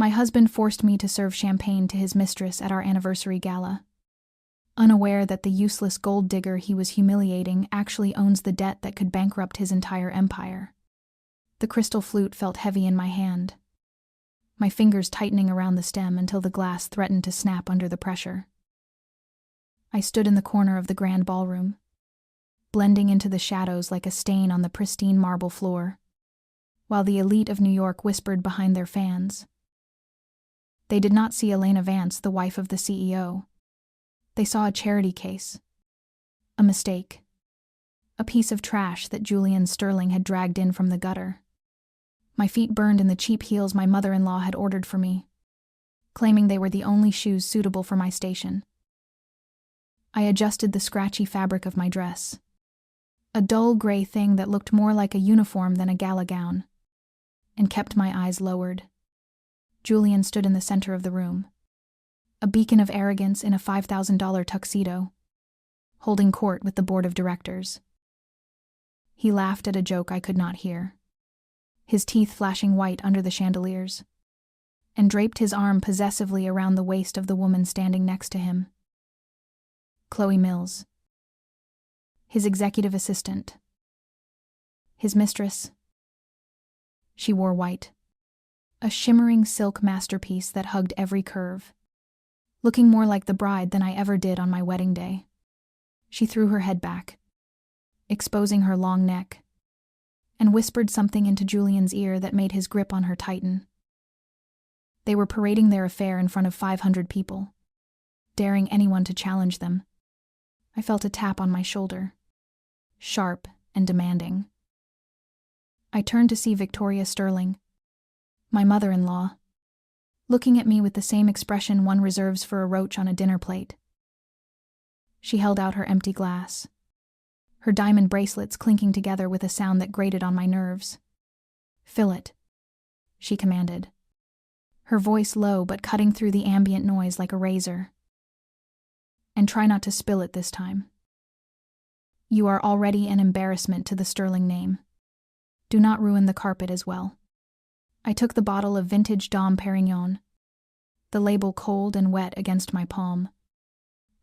My husband forced me to serve champagne to his mistress at our anniversary gala, unaware that the useless gold digger he was humiliating actually owns the debt that could bankrupt his entire empire. The crystal flute felt heavy in my hand, my fingers tightening around the stem until the glass threatened to snap under the pressure. I stood in the corner of the grand ballroom, blending into the shadows like a stain on the pristine marble floor, while the elite of New York whispered behind their fans. They did not see Elena Vance, the wife of the CEO. They saw a charity case, a mistake, a piece of trash that Julian Sterling had dragged in from the gutter. My feet burned in the cheap heels my mother-in-law had ordered for me, claiming they were the only shoes suitable for my station. I adjusted the scratchy fabric of my dress, a dull gray thing that looked more like a uniform than a gala gown, and kept my eyes lowered. Julian stood in the center of the room, a beacon of arrogance in a $5,000 tuxedo, holding court with the board of directors. He laughed at a joke I could not hear, his teeth flashing white under the chandeliers, and draped his arm possessively around the waist of the woman standing next to him. Chloe Mills, his executive assistant, his mistress. She wore white, a shimmering silk masterpiece that hugged every curve, looking more like the bride than I ever did on my wedding day. She threw her head back, exposing her long neck, and whispered something into Julian's ear that made his grip on her tighten. They were parading their affair in front of 500 people, daring anyone to challenge them. I felt a tap on my shoulder, sharp and demanding. I turned to see Victoria Sterling, my mother-in-law, looking at me with the same expression one reserves for a roach on a dinner plate. She held out her empty glass, her diamond bracelets clinking together with a sound that grated on my nerves. "Fill it," she commanded, her voice low but cutting through the ambient noise like a razor. "And try not to spill it this time. You are already an embarrassment to the Sterling name. Do not ruin the carpet as well." I took the bottle of vintage Dom Perignon, the label cold and wet against my palm,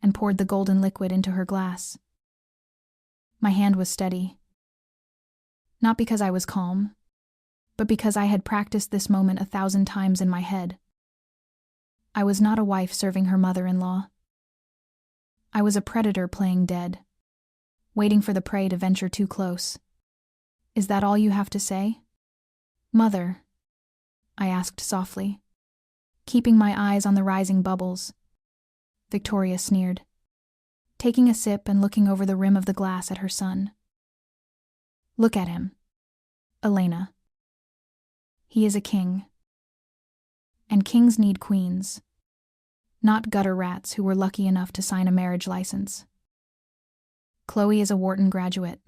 and poured the golden liquid into her glass. My hand was steady. Not because I was calm, but because I had practiced this moment 1,000 times in my head. I was not a wife serving her mother-in-law. I was a predator playing dead, waiting for the prey to venture too close. "Is that all you have to say, Mother?" I asked softly, keeping my eyes on the rising bubbles. Victoria sneered, taking a sip and looking over the rim of the glass at her son. "Look at him, Elena. He is a king. And kings need queens, not gutter rats who were lucky enough to sign a marriage license. Chloe is a Wharton graduate.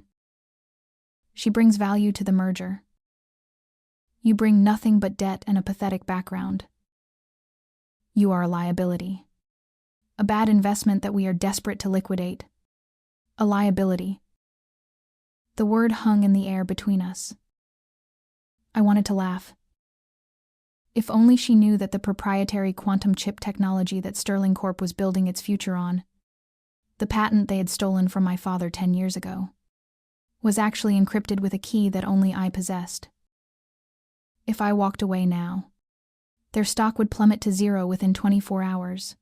She brings value to the merger. You bring nothing but debt and a pathetic background. You are a liability. A bad investment that we are desperate to liquidate. A liability." The word hung in the air between us. I wanted to laugh. If only she knew that the proprietary quantum chip technology that Sterling Corp was building its future on, the patent they had stolen from my father 10 years ago, was actually encrypted with a key that only I possessed. If I walked away now, their stock would plummet to zero within 24 hours.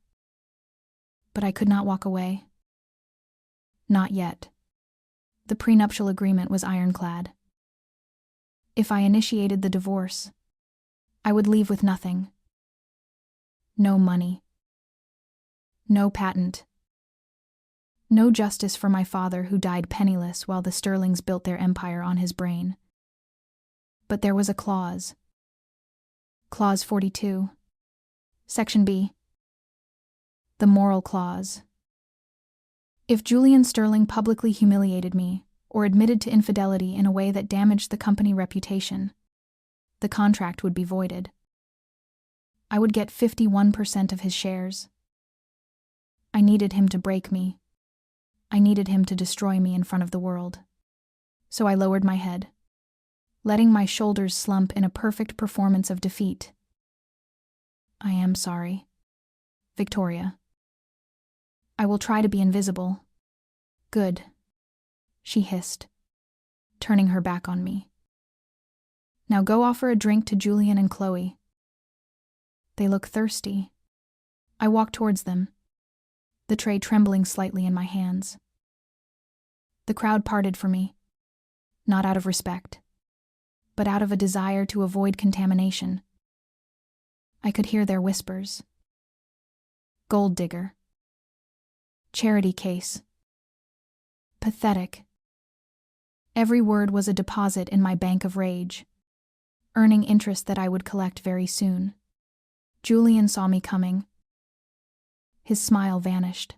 But I could not walk away. Not yet. The prenuptial agreement was ironclad. If I initiated the divorce, I would leave with nothing. No money. No patent. No justice for my father who died penniless while the Sterlings built their empire on his brain. But there was a clause. Clause 42. Section B. The moral clause. If Julian Sterling publicly humiliated me or admitted to infidelity in a way that damaged the company reputation, the contract would be voided. I would get 51% of his shares. I needed him to break me. I needed him to destroy me in front of the world. So I lowered my head, letting my shoulders slump in a perfect performance of defeat. I am sorry. Victoria. I will try to be invisible. Good, she hissed, turning her back on me. Now go offer a drink to Julian and Chloe. They look thirsty. I walk towards them, the tray trembling slightly in my hands. The crowd parted for me, not out of respect, but out of a desire to avoid contamination. I could hear their whispers. Gold digger. Charity case. Pathetic. Every word was a deposit in my bank of rage, earning interest that I would collect very soon. Julian saw me coming. His smile vanished,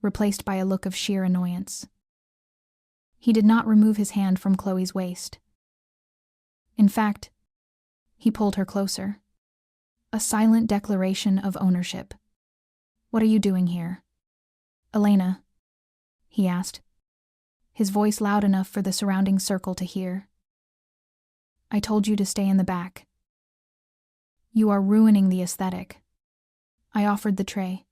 replaced by a look of sheer annoyance. He did not remove his hand from Chloe's waist. In fact, he pulled her closer. A silent declaration of ownership. What are you doing here? Elena, he asked, his voice loud enough for the surrounding circle to hear. I told you to stay in the back. You are ruining the aesthetic. I offered the tray,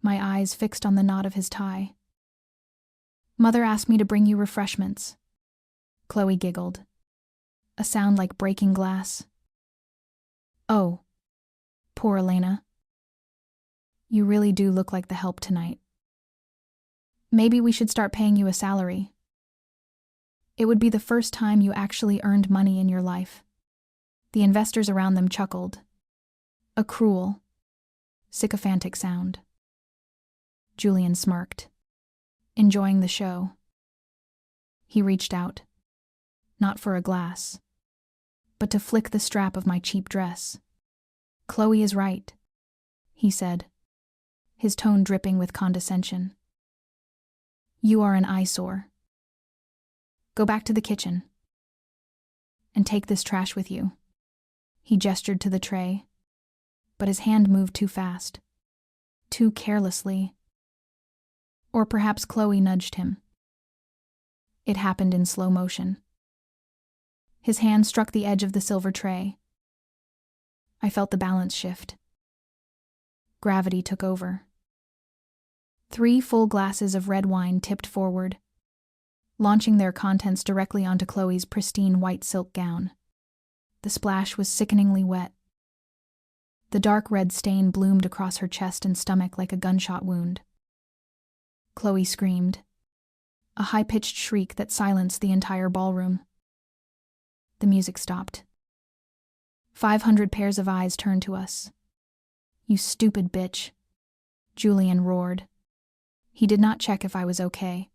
my eyes fixed on the knot of his tie. Mother asked me to bring you refreshments. Chloe giggled, a sound like breaking glass. Oh, poor Elena. You really do look like the help tonight. Maybe we should start paying you a salary. It would be the first time you actually earned money in your life. The investors around them chuckled. A cruel, sycophantic sound. Julian smirked, enjoying the show. He reached out, not for a glass, but to flick the strap of my cheap dress. Chloe is right, he said, his tone dripping with condescension. You are an eyesore. Go back to the kitchen and take this trash with you. He gestured to the tray, but his hand moved too fast, too carelessly. Or perhaps Chloe nudged him. It happened in slow motion. His hand struck the edge of the silver tray. I felt the balance shift. Gravity took over. 3 full glasses of red wine tipped forward, launching their contents directly onto Chloe's pristine white silk gown. The splash was sickeningly wet. The dark red stain bloomed across her chest and stomach like a gunshot wound. Chloe screamed, a high-pitched shriek that silenced the entire ballroom. The music stopped. 500 pairs of eyes turned to us. You stupid bitch, Julian roared. He did not check if I was okay.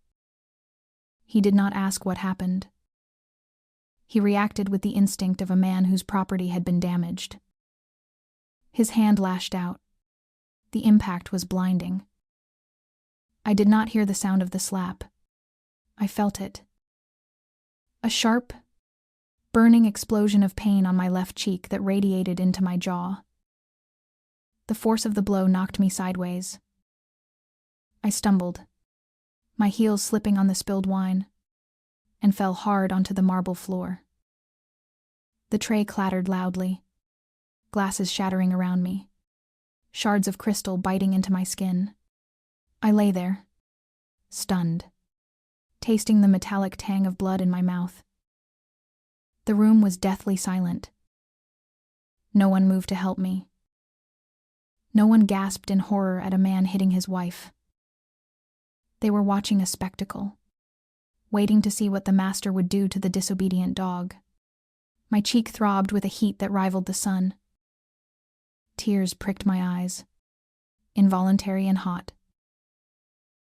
He did not ask what happened. He reacted with the instinct of a man whose property had been damaged. His hand lashed out. The impact was blinding. I did not hear the sound of the slap. I felt it. A sharp, burning explosion of pain on my left cheek that radiated into my jaw. The force of the blow knocked me sideways. I stumbled, my heels slipping on the spilled wine, and fell hard onto the marble floor. The tray clattered loudly, glasses shattering around me, shards of crystal biting into my skin. I lay there, stunned, tasting the metallic tang of blood in my mouth. The room was deathly silent. No one moved to help me. No one gasped in horror at a man hitting his wife. They were watching a spectacle, waiting to see what the master would do to the disobedient dog. My cheek throbbed with a heat that rivaled the sun. Tears pricked my eyes, involuntary and hot.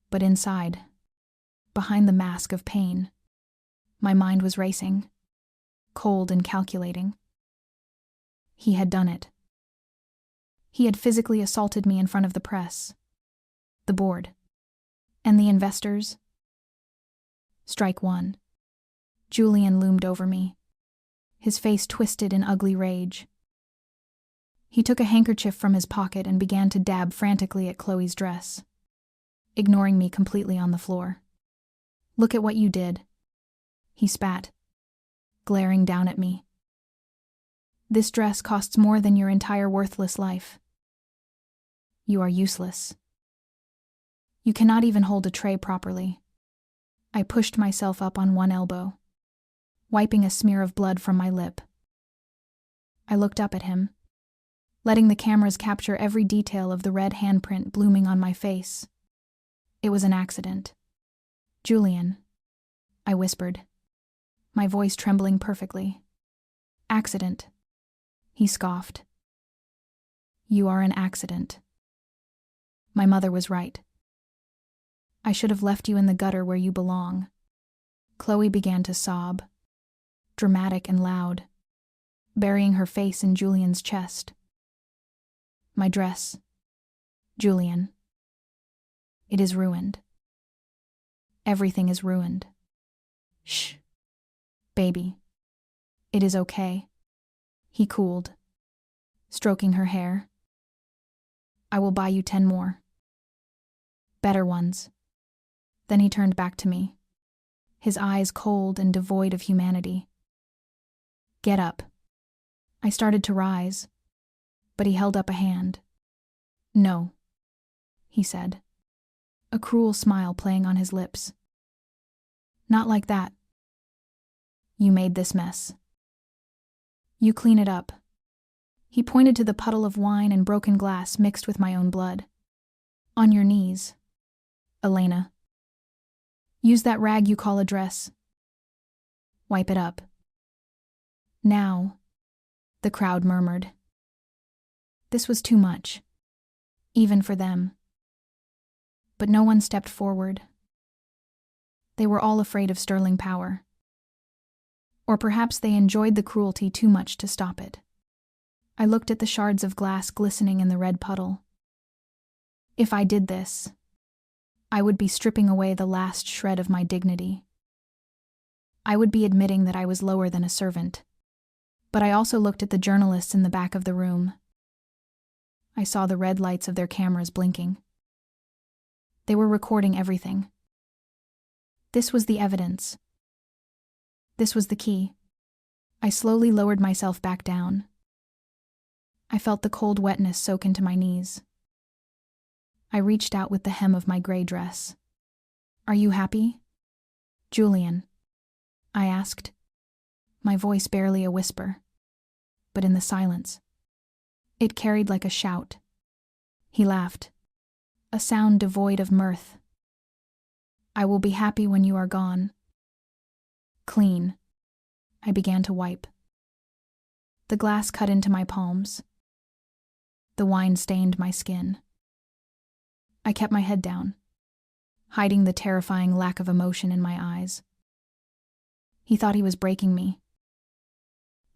But inside, behind the mask of pain, my mind was racing, cold and calculating. He had done it. He had physically assaulted me in front of the press, the board, and the investors. Strike one. Julian loomed over me, his face twisted in ugly rage. He took a handkerchief from his pocket and began to dab frantically at Chloe's dress, ignoring me completely on the floor. Look at what you did, he spat, glaring down at me. This dress costs more than your entire worthless life. You are useless. You cannot even hold a tray properly. I pushed myself up on one elbow, wiping a smear of blood from my lip. I looked up at him, letting the cameras capture every detail of the red handprint blooming on my face. It was an accident. Julian, I whispered, my voice trembling perfectly. Accident. He scoffed. You are an accident. My mother was right. I should have left you in the gutter where you belong. Chloe began to sob, dramatic and loud, burying her face in Julian's chest. My dress, Julian. It is ruined. Everything is ruined. Shh. Baby. It is okay. He cooled, stroking her hair. I will buy you 10 more. Better ones. Then he turned back to me, his eyes cold and devoid of humanity. Get up. I started to rise, but he held up a hand. No, he said, a cruel smile playing on his lips. Not like that. You made this mess. You clean it up. He pointed to the puddle of wine and broken glass mixed with my own blood. On your knees, Elena. Use that rag you call a dress. Wipe it up. Now, the crowd murmured. This was too much, even for them. But no one stepped forward. They were all afraid of sterling power. Or perhaps they enjoyed the cruelty too much to stop it. I looked at the shards of glass glistening in the red puddle. If I did this, I would be stripping away the last shred of my dignity. I would be admitting that I was lower than a servant. But I also looked at the journalists in the back of the room. I saw the red lights of their cameras blinking. They were recording everything. This was the evidence. This was the key. I slowly lowered myself back down. I felt the cold wetness soak into my knees. I reached out with the hem of my gray dress. Are you happy, Julian? I asked, my voice barely a whisper, but in the silence, it carried like a shout. He laughed, a sound devoid of mirth. I will be happy when you are gone. Clean. I began to wipe. The glass cut into my palms. The wine stained my skin. I kept my head down, hiding the terrifying lack of emotion in my eyes. He thought he was breaking me.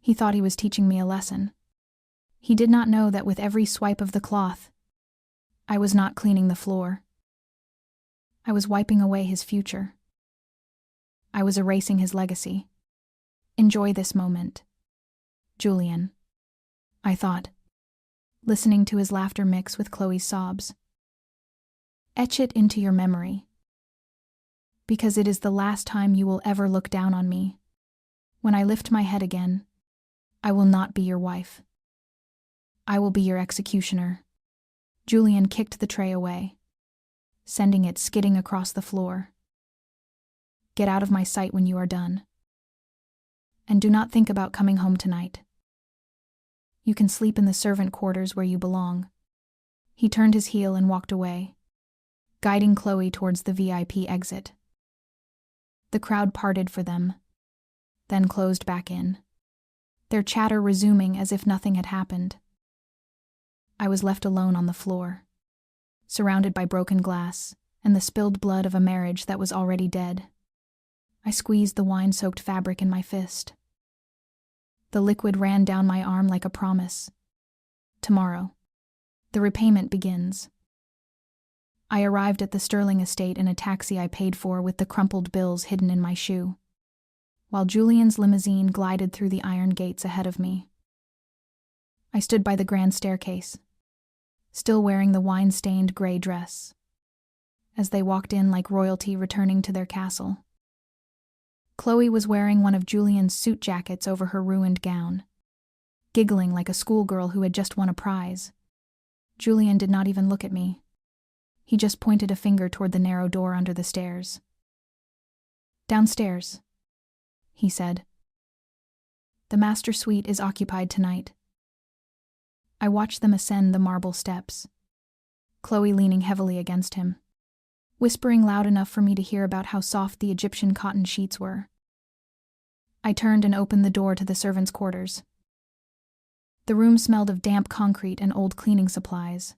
He thought he was teaching me a lesson. He did not know that with every swipe of the cloth, I was not cleaning the floor. I was wiping away his future. I was erasing his legacy. Enjoy this moment, Julian, I thought, listening to his laughter mix with Chloe's sobs. Etch it into your memory, because it is the last time you will ever look down on me. When I lift my head again, I will not be your wife. I will be your executioner. Julian kicked the tray away, sending it skidding across the floor. Get out of my sight when you are done. And do not think about coming home tonight. You can sleep in the servant quarters where you belong. He turned his heel and walked away, guiding Chloe towards the VIP exit. The crowd parted for them, then closed back in, their chatter resuming as if nothing had happened. I was left alone on the floor, surrounded by broken glass and the spilled blood of a marriage that was already dead. I squeezed the wine-soaked fabric in my fist. The liquid ran down my arm like a promise. Tomorrow, the repayment begins. I arrived at the Sterling estate in a taxi I paid for with the crumpled bills hidden in my shoe, while Julian's limousine glided through the iron gates ahead of me. I stood by the grand staircase, still wearing the wine-stained gray dress, as they walked in like royalty returning to their castle. Chloe was wearing one of Julian's suit jackets over her ruined gown, giggling like a schoolgirl who had just won a prize. Julian did not even look at me. He just pointed a finger toward the narrow door under the stairs. "Downstairs," he said. "The master suite is occupied tonight." I watched them ascend the marble steps, Chloe leaning heavily against him, whispering loud enough for me to hear about how soft the Egyptian cotton sheets were. I turned and opened the door to the servants' quarters. The room smelled of damp concrete and old cleaning supplies.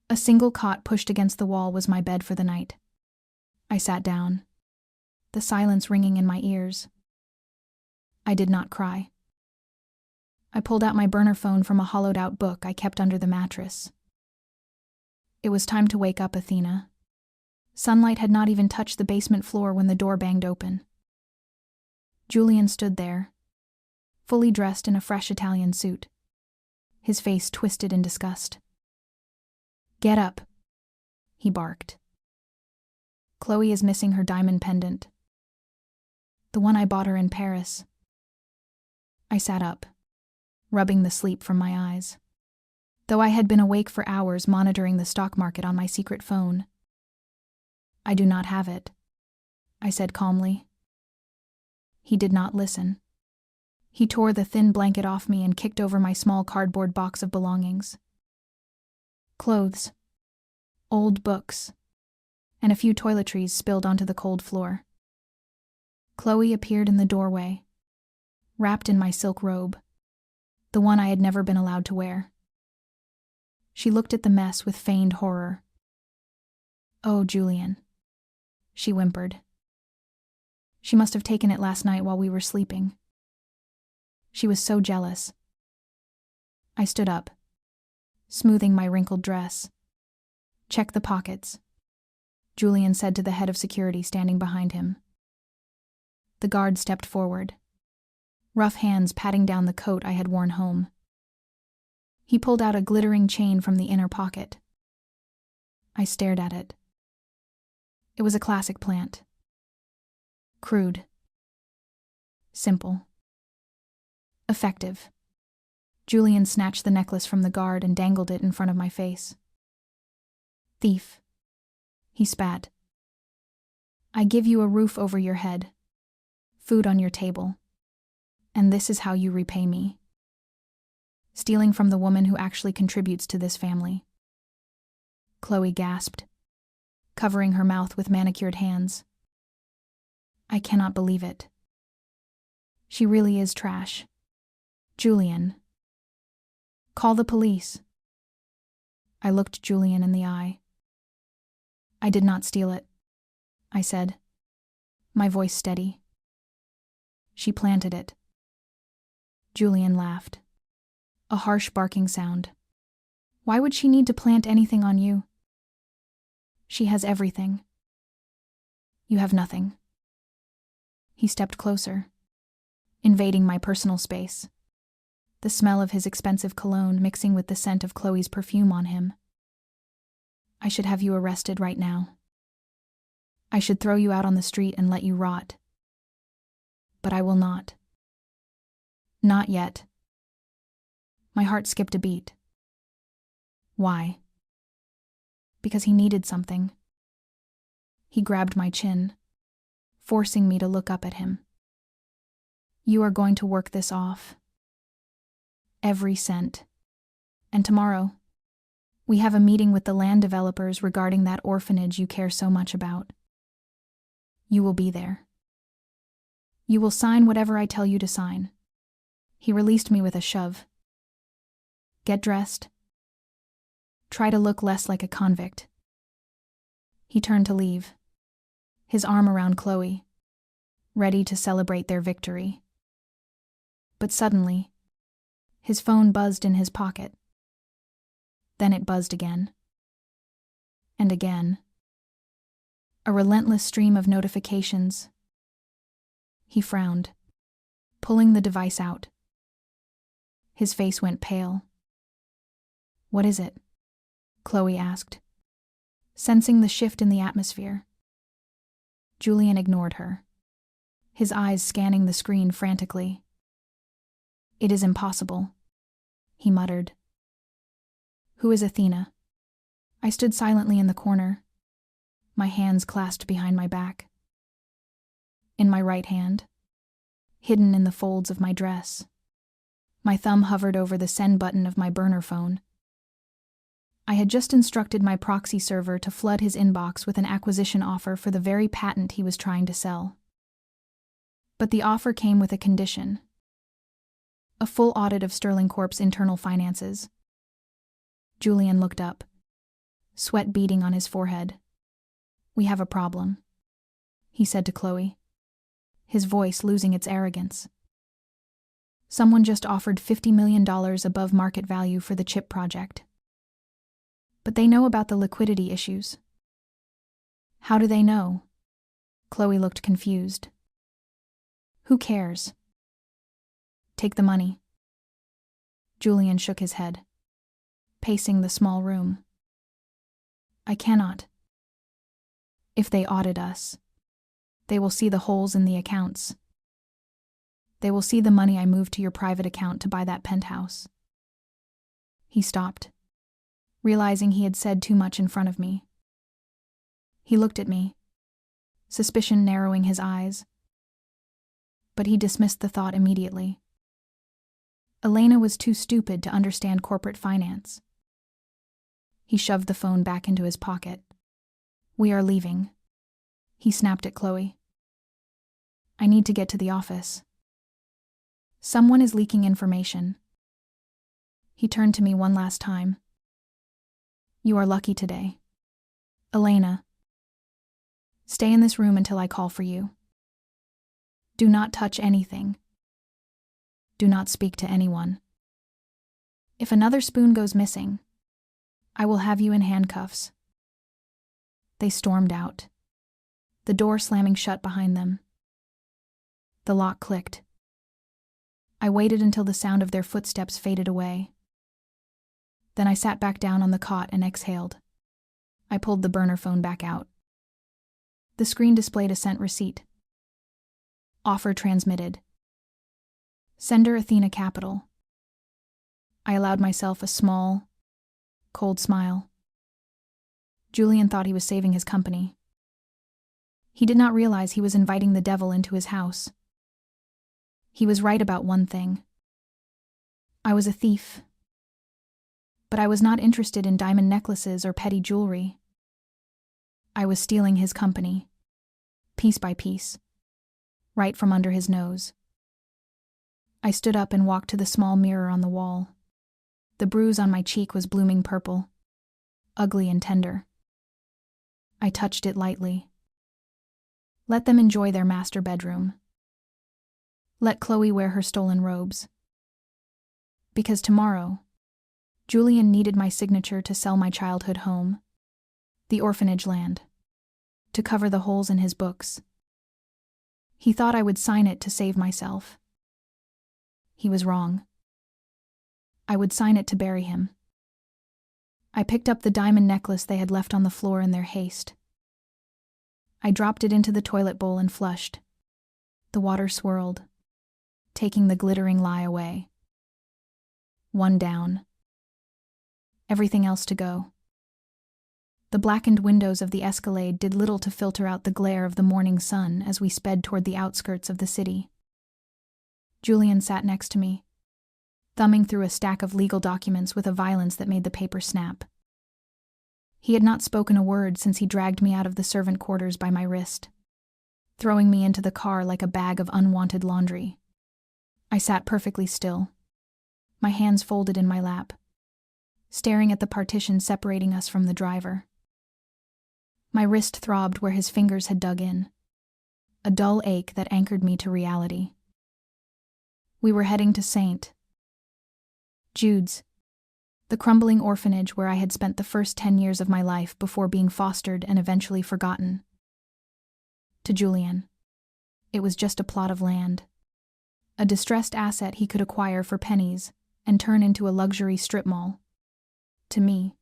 A single cot pushed against the wall was my bed for the night. I sat down, the silence ringing in my ears. I did not cry. I pulled out my burner phone from a hollowed-out book I kept under the mattress. It was time to wake up Athena. Sunlight had not even touched the basement floor when the door banged open. Julian stood there, fully dressed in a fresh Italian suit, his face twisted in disgust. "Get up," he barked. "Chloe is missing her diamond pendant. The one I bought her in Paris." I sat up, rubbing the sleep from my eyes, though I had been awake for hours monitoring the stock market on my secret phone. "I do not have it," I said calmly. He did not listen. He tore the thin blanket off me and kicked over my small cardboard box of belongings. Clothes, old books, and a few toiletries spilled onto the cold floor. Chloe appeared in the doorway, wrapped in my silk robe, the one I had never been allowed to wear. She looked at the mess with feigned horror. "Oh, Julian," she whimpered. "She must have taken it last night while we were sleeping. She was so jealous." I stood up, smoothing my wrinkled dress. "Check the pockets," Julian said to the head of security standing behind him. The guard stepped forward, rough hands patting down the coat I had worn home. He pulled out a glittering chain from the inner pocket. I stared at it. It was a classic plant. Crude. Simple. Effective. Julian snatched the necklace from the guard and dangled it in front of my face. "Thief," he spat. "I give you a roof over your head, food on your table, and this is how you repay me. Stealing from the woman who actually contributes to this family." Chloe gasped, covering her mouth with manicured hands. "I cannot believe it. She really is trash. Julian. Call the police." I looked Julian in the eye. "I did not steal it," I said, my voice steady. "She planted it." Julian laughed. A harsh barking sound. "Why would she need to plant anything on you? She has everything. You have nothing." He stepped closer, invading my personal space, the smell of his expensive cologne mixing with the scent of Chloe's perfume on him. "I should have you arrested right now. I should throw you out on the street and let you rot. But I will not. Not yet." My heart skipped a beat. Why? Because he needed something. He grabbed my chin, forcing me to look up at him. "You are going to work this off. Every cent. And tomorrow, we have a meeting with the land developers regarding that orphanage you care so much about. You will be there. You will sign whatever I tell you to sign." He released me with a shove. "Get dressed. Try to look less like a convict." He turned to leave, his arm around Chloe, ready to celebrate their victory. But suddenly, his phone buzzed in his pocket. Then it buzzed again. And again. A relentless stream of notifications. He frowned, pulling the device out. His face went pale. "What is it?" Chloe asked, sensing the shift in the atmosphere. Julian ignored her, his eyes scanning the screen frantically. "It is impossible," he muttered. "Who is Athena?" I stood silently in the corner, my hands clasped behind my back. In my right hand, hidden in the folds of my dress, my thumb hovered over the send button of my burner phone. I had just instructed my proxy server to flood his inbox with an acquisition offer for the very patent he was trying to sell. But the offer came with a condition: a full audit of Sterling Corp's internal finances. Julian looked up, sweat beading on his forehead. "We have a problem," he said to Chloe, his voice losing its arrogance. "Someone just offered $50 million above market value for the chip project. But they know about the liquidity issues." "How do they know?" Chloe looked confused. "Who cares? Take the money." Julian shook his head, pacing the small room. "I cannot. If they audit us, they will see the holes in the accounts. They will see the money I moved to your private account to buy that penthouse." He stopped, realizing he had said too much in front of me. He looked at me, suspicion narrowing his eyes. But he dismissed the thought immediately. Elena was too stupid to understand corporate finance. He shoved the phone back into his pocket. "We are leaving," he snapped at Chloe. "I need to get to the office. Someone is leaking information." He turned to me one last time. "You are lucky today. Elena, stay in this room until I call for you. Do not touch anything. Do not speak to anyone. If another spoon goes missing, I will have you in handcuffs." They stormed out, the door slamming shut behind them. The lock clicked. I waited until the sound of their footsteps faded away. Then I sat back down on the cot and exhaled. I pulled the burner phone back out. The screen displayed a sent receipt. Offer transmitted. Sender Athena Capital. I allowed myself a small, cold smile. Julian thought he was saving his company. He did not realize he was inviting the devil into his house. He was right about one thing. I was a thief. But I was not interested in diamond necklaces or petty jewelry. I was stealing his company, piece by piece, right from under his nose. I stood up and walked to the small mirror on the wall. The bruise on my cheek was blooming purple, ugly and tender. I touched it lightly. Let them enjoy their master bedroom. Let Chloe wear her stolen robes. Because tomorrow, Julian needed my signature to sell my childhood home, the orphanage land, to cover the holes in his books. He thought I would sign it to save myself. He was wrong. I would sign it to bury him. I picked up the diamond necklace they had left on the floor in their haste. I dropped it into the toilet bowl and flushed. The water swirled, taking the glittering lie away. One down. Everything else to go. The blackened windows of the Escalade did little to filter out the glare of the morning sun as we sped toward the outskirts of the city. Julian sat next to me, thumbing through a stack of legal documents with a violence that made the paper snap. He had not spoken a word since he dragged me out of the servant quarters by my wrist, throwing me into the car like a bag of unwanted laundry. I sat perfectly still, my hands folded in my lap, staring at the partition separating us from the driver. My wrist throbbed where his fingers had dug in, a dull ache that anchored me to reality. We were heading to St. Jude's, the crumbling orphanage where I had spent the first 10 years of my life before being fostered and eventually forgotten. To Julian, it was just a plot of land, a distressed asset he could acquire for pennies and turn into a luxury strip mall. To me,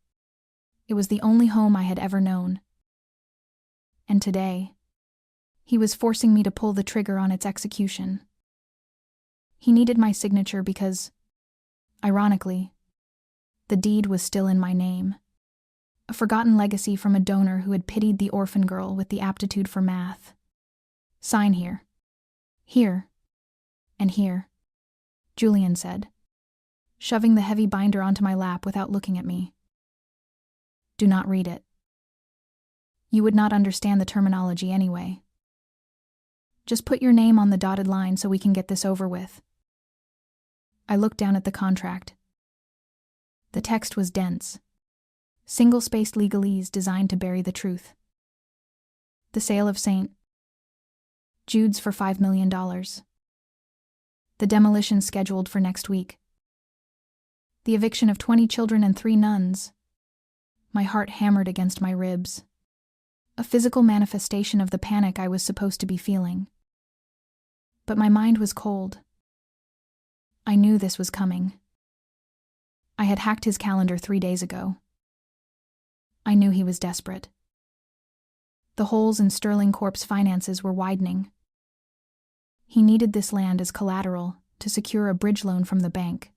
it was the only home I had ever known. And today, he was forcing me to pull the trigger on its execution. He needed my signature because, ironically, the deed was still in my name. A forgotten legacy from a donor who had pitied the orphan girl with the aptitude for math. Sign here. Here. And here, Julian said, shoving the heavy binder onto my lap without looking at me. Do not read it. You would not understand the terminology anyway. Just put your name on the dotted line so we can get this over with. I looked down at the contract. The text was dense, single-spaced legalese designed to bury the truth. The sale of St. Jude's for $5 million. The demolition scheduled for next week. The eviction of 20 children and 3 nuns. My heart hammered against my ribs. A physical manifestation of the panic I was supposed to be feeling. But my mind was cold. I knew this was coming. I had hacked his calendar 3 days ago. I knew he was desperate. The holes in Sterling Corp's finances were widening. He needed this land as collateral to secure a bridge loan from the bank.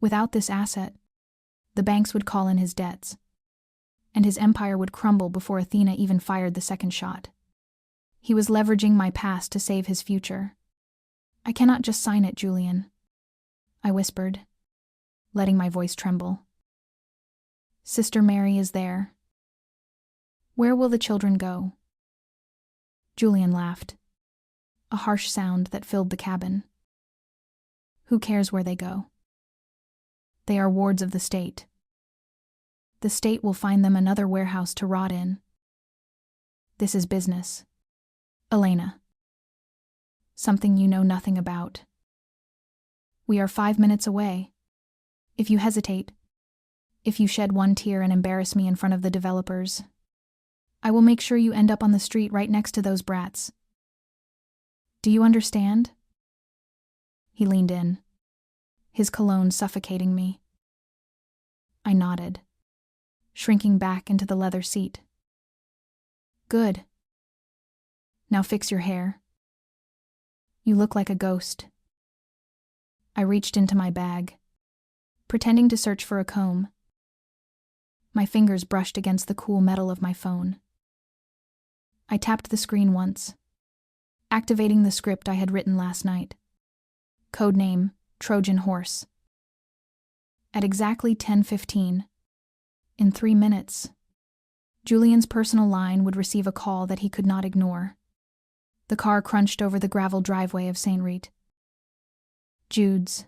Without this asset, the banks would call in his debts, and his empire would crumble before Athena even fired the second shot. He was leveraging my past to save his future. I cannot just sign it, Julian, I whispered, letting my voice tremble. Sister Mary is there. Where will the children go? Julian laughed, a harsh sound that filled the cabin. Who cares where they go? They are wards of the state. The state will find them another warehouse to rot in. This is business. Elena. Something you know nothing about. We are 5 minutes away. If you hesitate, if you shed one tear and embarrass me in front of the developers, I will make sure you end up on the street right next to those brats. Do you understand? He leaned in, his cologne suffocating me. I nodded, shrinking back into the leather seat. Good. Now fix your hair. You look like a ghost. I reached into my bag, pretending to search for a comb. My fingers brushed against the cool metal of my phone. I tapped the screen once, activating the script I had written last night. Codename, Trojan Horse. At exactly 10:15, in 3 minutes, Julian's personal line would receive a call that he could not ignore. The car crunched over the gravel driveway of St. Rita. Jude's.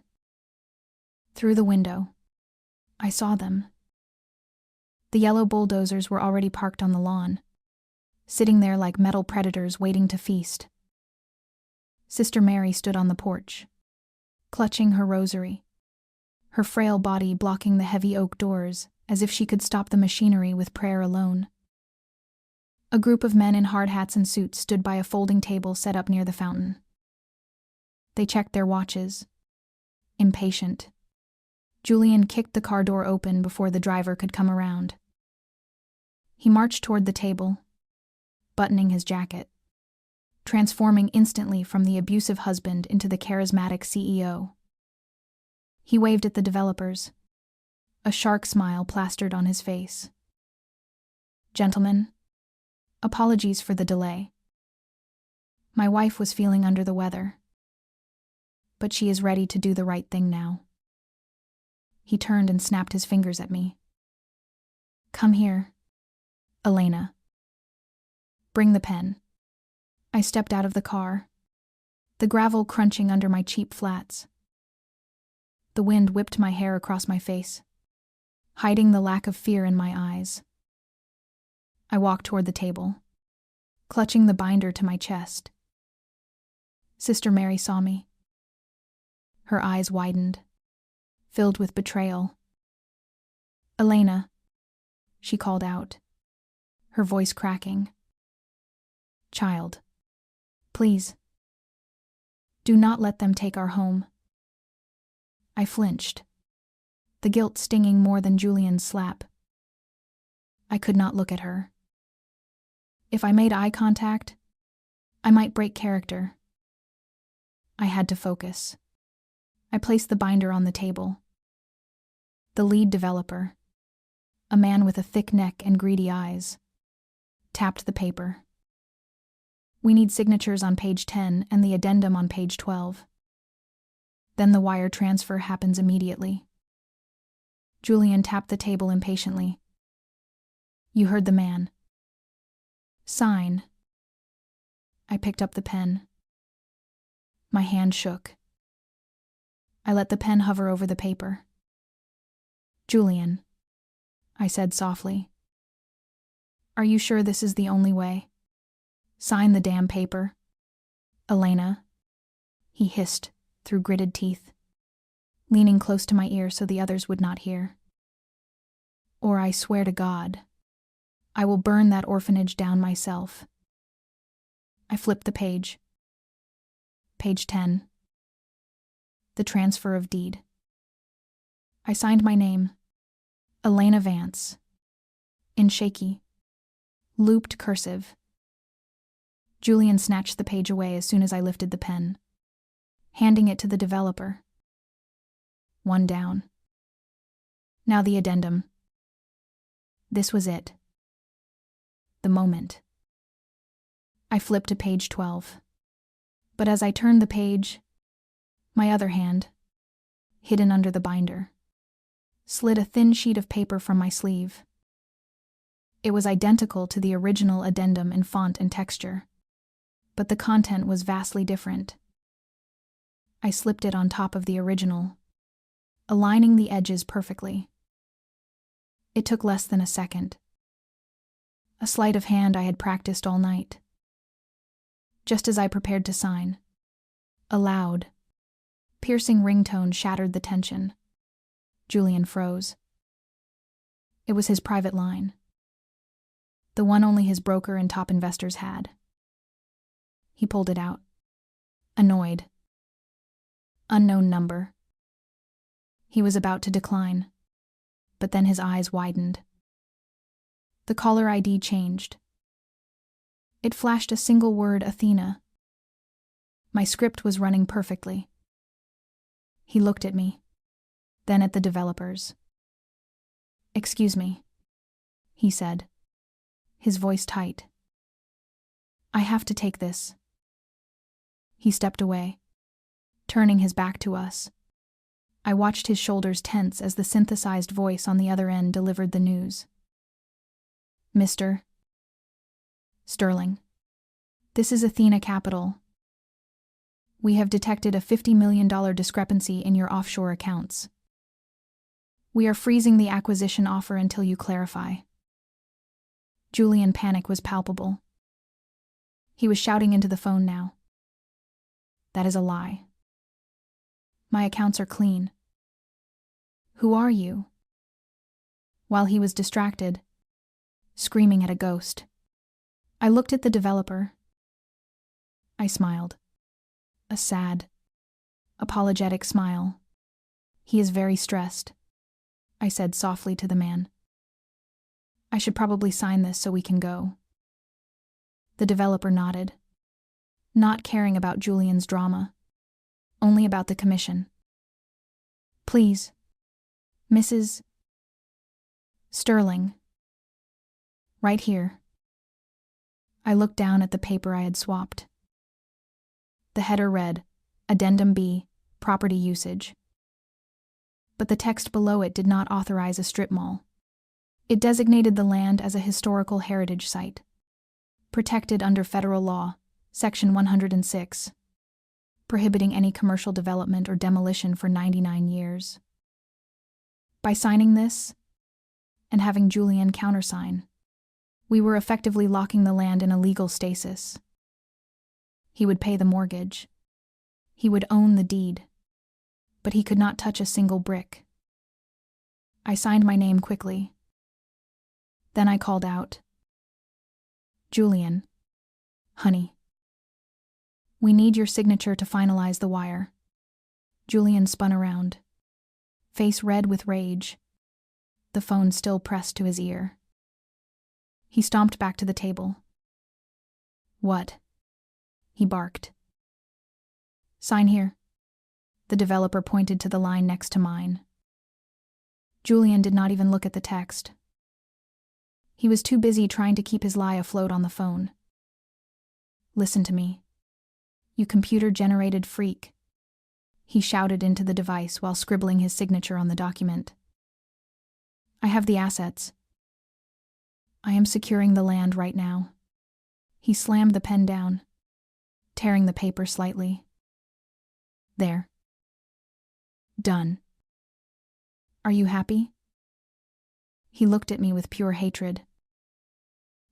Through the window, I saw them. The yellow bulldozers were already parked on the lawn, sitting there like metal predators waiting to feast. Sister Mary stood on the porch, clutching her rosary, her frail body blocking the heavy oak doors as if she could stop the machinery with prayer alone. A group of men in hard hats and suits stood by a folding table set up near the fountain. They checked their watches, impatient. Julian kicked the car door open before the driver could come around. He marched toward the table, buttoning his jacket, transforming instantly from the abusive husband into the charismatic CEO. He waved at the developers, a shark smile plastered on his face. Gentlemen, apologies for the delay. My wife was feeling under the weather, but she is ready to do the right thing now. He turned and snapped his fingers at me. Come here, Elena. Bring the pen. I stepped out of the car, the gravel crunching under my cheap flats. The wind whipped my hair across my face, hiding the lack of fear in my eyes. I walked toward the table, clutching the binder to my chest. Sister Mary saw me. Her eyes widened, filled with betrayal. Elena, she called out, her voice cracking. Child, please, do not let them take our home. I flinched, the guilt stinging more than Julian's slap. I could not look at her. If I made eye contact, I might break character. I had to focus. I placed the binder on the table. The lead developer, a man with a thick neck and greedy eyes, tapped the paper. We need signatures on page 10 and the addendum on page 12. Then the wire transfer happens immediately. Julian tapped the table impatiently. You heard the man. Sign. I picked up the pen. My hand shook. I let the pen hover over the paper. Julian, I said softly. Are you sure this is the only way? Sign the damn paper. Elena, he hissed through gritted teeth, leaning close to my ear so the others would not hear. Or I swear to God, I will burn that orphanage down myself. I flipped the page. Page 10. The transfer of deed. I signed my name, Elena Vance, in shaky, looped cursive. Julian snatched the page away as soon as I lifted the pen, handing it to the developer. One down. Now the addendum. This was it. The moment. I flipped to page 12. But as I turned the page, my other hand, hidden under the binder, slid a thin sheet of paper from my sleeve. It was identical to the original addendum in font and texture, but the content was vastly different. I slipped it on top of the original, aligning the edges perfectly. It took less than a second. A sleight of hand I had practiced all night. Just as I prepared to sign, a loud, piercing ringtone shattered the tension. Julian froze. It was his private line, the one only his broker and top investors had. He pulled it out, annoyed. Unknown number. He was about to decline, but then his eyes widened. The caller ID changed. It flashed a single word, Athena. My script was running perfectly. He looked at me, then at the developers. Excuse me, he said, his voice tight. I have to take this. He stepped away, turning his back to us. I watched his shoulders tense as the synthesized voice on the other end delivered the news. Mr. Sterling, this is Athena Capital. We have detected a $50 million discrepancy in your offshore accounts. We are freezing the acquisition offer until you clarify. Julian's panic was palpable. He was shouting into the phone now. That is a lie. My accounts are clean. Who are you? While he was distracted, screaming at a ghost, I looked at the developer. I smiled. A sad, apologetic smile. He is very stressed, I said softly to the man. I should probably sign this so we can go. The developer nodded, not caring about Julian's drama, only about the commission. Please, Mrs. Sterling. Right here. I looked down at the paper I had swapped. The header read, Addendum B, Property Usage. But the text below it did not authorize a strip mall. It designated the land as a historical heritage site, protected under federal law, Section 106, prohibiting any commercial development or demolition for 99 years. By signing this, and having Julian countersign, we were effectively locking the land in a legal stasis. He would pay the mortgage. He would own the deed. But he could not touch a single brick. I signed my name quickly. Then I called out, Julian, honey. We need your signature to finalize the wire. Julian spun around, face red with rage, the phone still pressed to his ear. He stomped back to the table. What? He barked. Sign here. The developer pointed to the line next to mine. Julian did not even look at the text. He was too busy trying to keep his lie afloat on the phone. Listen to me. You computer-generated freak. He shouted into the device while scribbling his signature on the document. I have the assets. I am securing the land right now. He slammed the pen down, tearing the paper slightly. There. Done. Are you happy? He looked at me with pure hatred.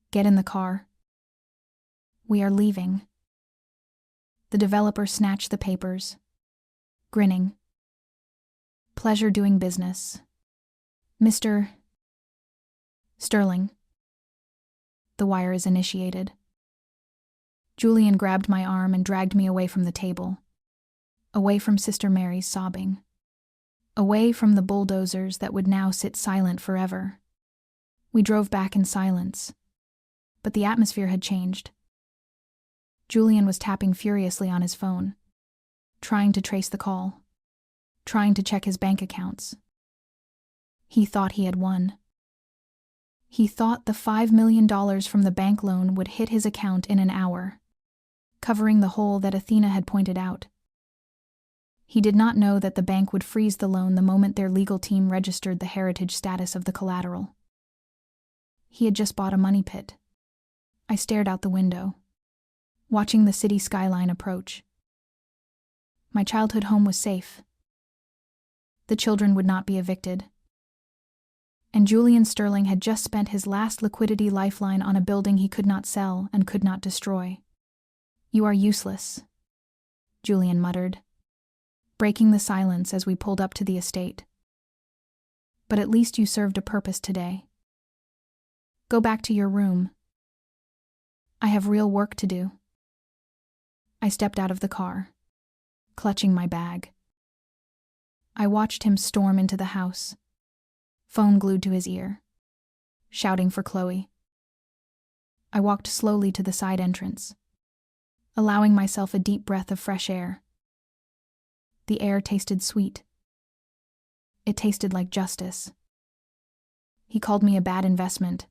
Get in the car. We are leaving. The developer snatched the papers, grinning. Pleasure doing business. Mr. Sterling. The wire is initiated. Julian grabbed my arm and dragged me away from the table, away from Sister Mary's sobbing, away from the bulldozers that would now sit silent forever. We drove back in silence, but the atmosphere had changed. Julian was tapping furiously on his phone, trying to trace the call, trying to check his bank accounts. He thought he had won. He thought the $5 million from the bank loan would hit his account in an hour, covering the hole that Athena had pointed out. He did not know that the bank would freeze the loan the moment their legal team registered the heritage status of the collateral. He had just bought a money pit. I stared out the window, watching the city skyline approach. My childhood home was safe. The children would not be evicted. And Julian Sterling had just spent his last liquidity lifeline on a building he could not sell and could not destroy. You are useless, Julian muttered, breaking the silence as we pulled up to the estate. But at least you served a purpose today. Go back to your room. I have real work to do. I stepped out of the car, clutching my bag. I watched him storm into the house, phone glued to his ear, shouting for Chloe. I walked slowly to the side entrance, allowing myself a deep breath of fresh air. The air tasted sweet. It tasted like justice. He called me a bad investment.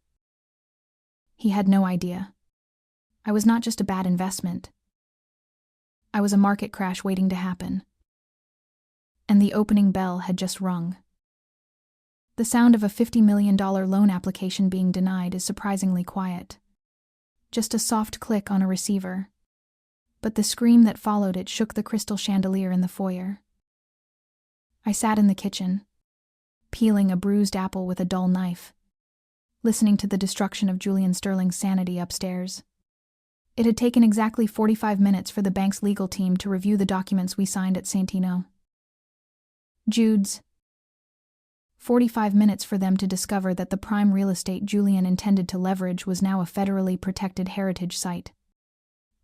He had no idea. I was not just a bad investment. I was a market crash waiting to happen. And the opening bell had just rung. The sound of a $50 million loan application being denied is surprisingly quiet. Just a soft click on a receiver. But the scream that followed it shook the crystal chandelier in the foyer. I sat in the kitchen, peeling a bruised apple with a dull knife, listening to the destruction of Julian Sterling's sanity upstairs. It had taken exactly 45 minutes for the bank's legal team to review the documents we signed at Santino. Jude's. 45 minutes for them to discover that the prime real estate Julian intended to leverage was now a federally protected heritage site,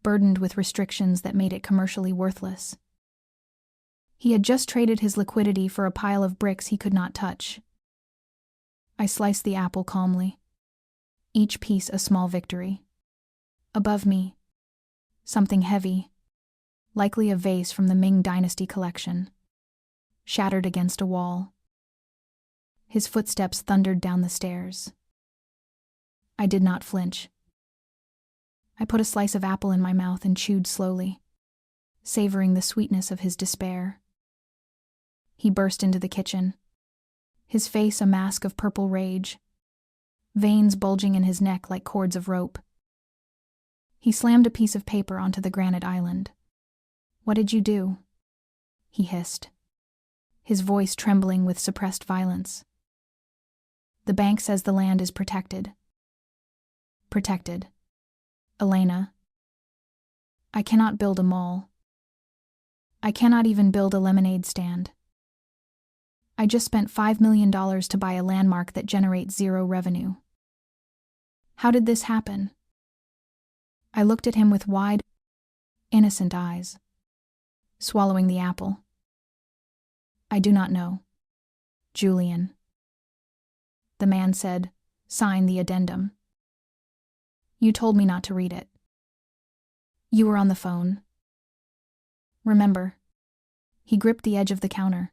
burdened with restrictions that made it commercially worthless. He had just traded his liquidity for a pile of bricks he could not touch. I sliced the apple calmly, each piece a small victory. Above me, something heavy, likely a vase from the Ming Dynasty collection, shattered against a wall. His footsteps thundered down the stairs. I did not flinch. I put a slice of apple in my mouth and chewed slowly, savoring the sweetness of his despair. He burst into the kitchen, his face a mask of purple rage, veins bulging in his neck like cords of rope. He slammed a piece of paper onto the granite island. "What did you do?" he hissed, his voice trembling with suppressed violence. "The bank says the land is protected." "Protected. Elena. I cannot build a mall. I cannot even build a lemonade stand. I just spent $5 million to buy a landmark that generates zero revenue. How did this happen?" I looked at him with wide, innocent eyes, swallowing the apple. "I do not know, Julian." The man said, "Sign the addendum." "You told me not to read it." "You were on the phone." Remember. He gripped the edge of the counter,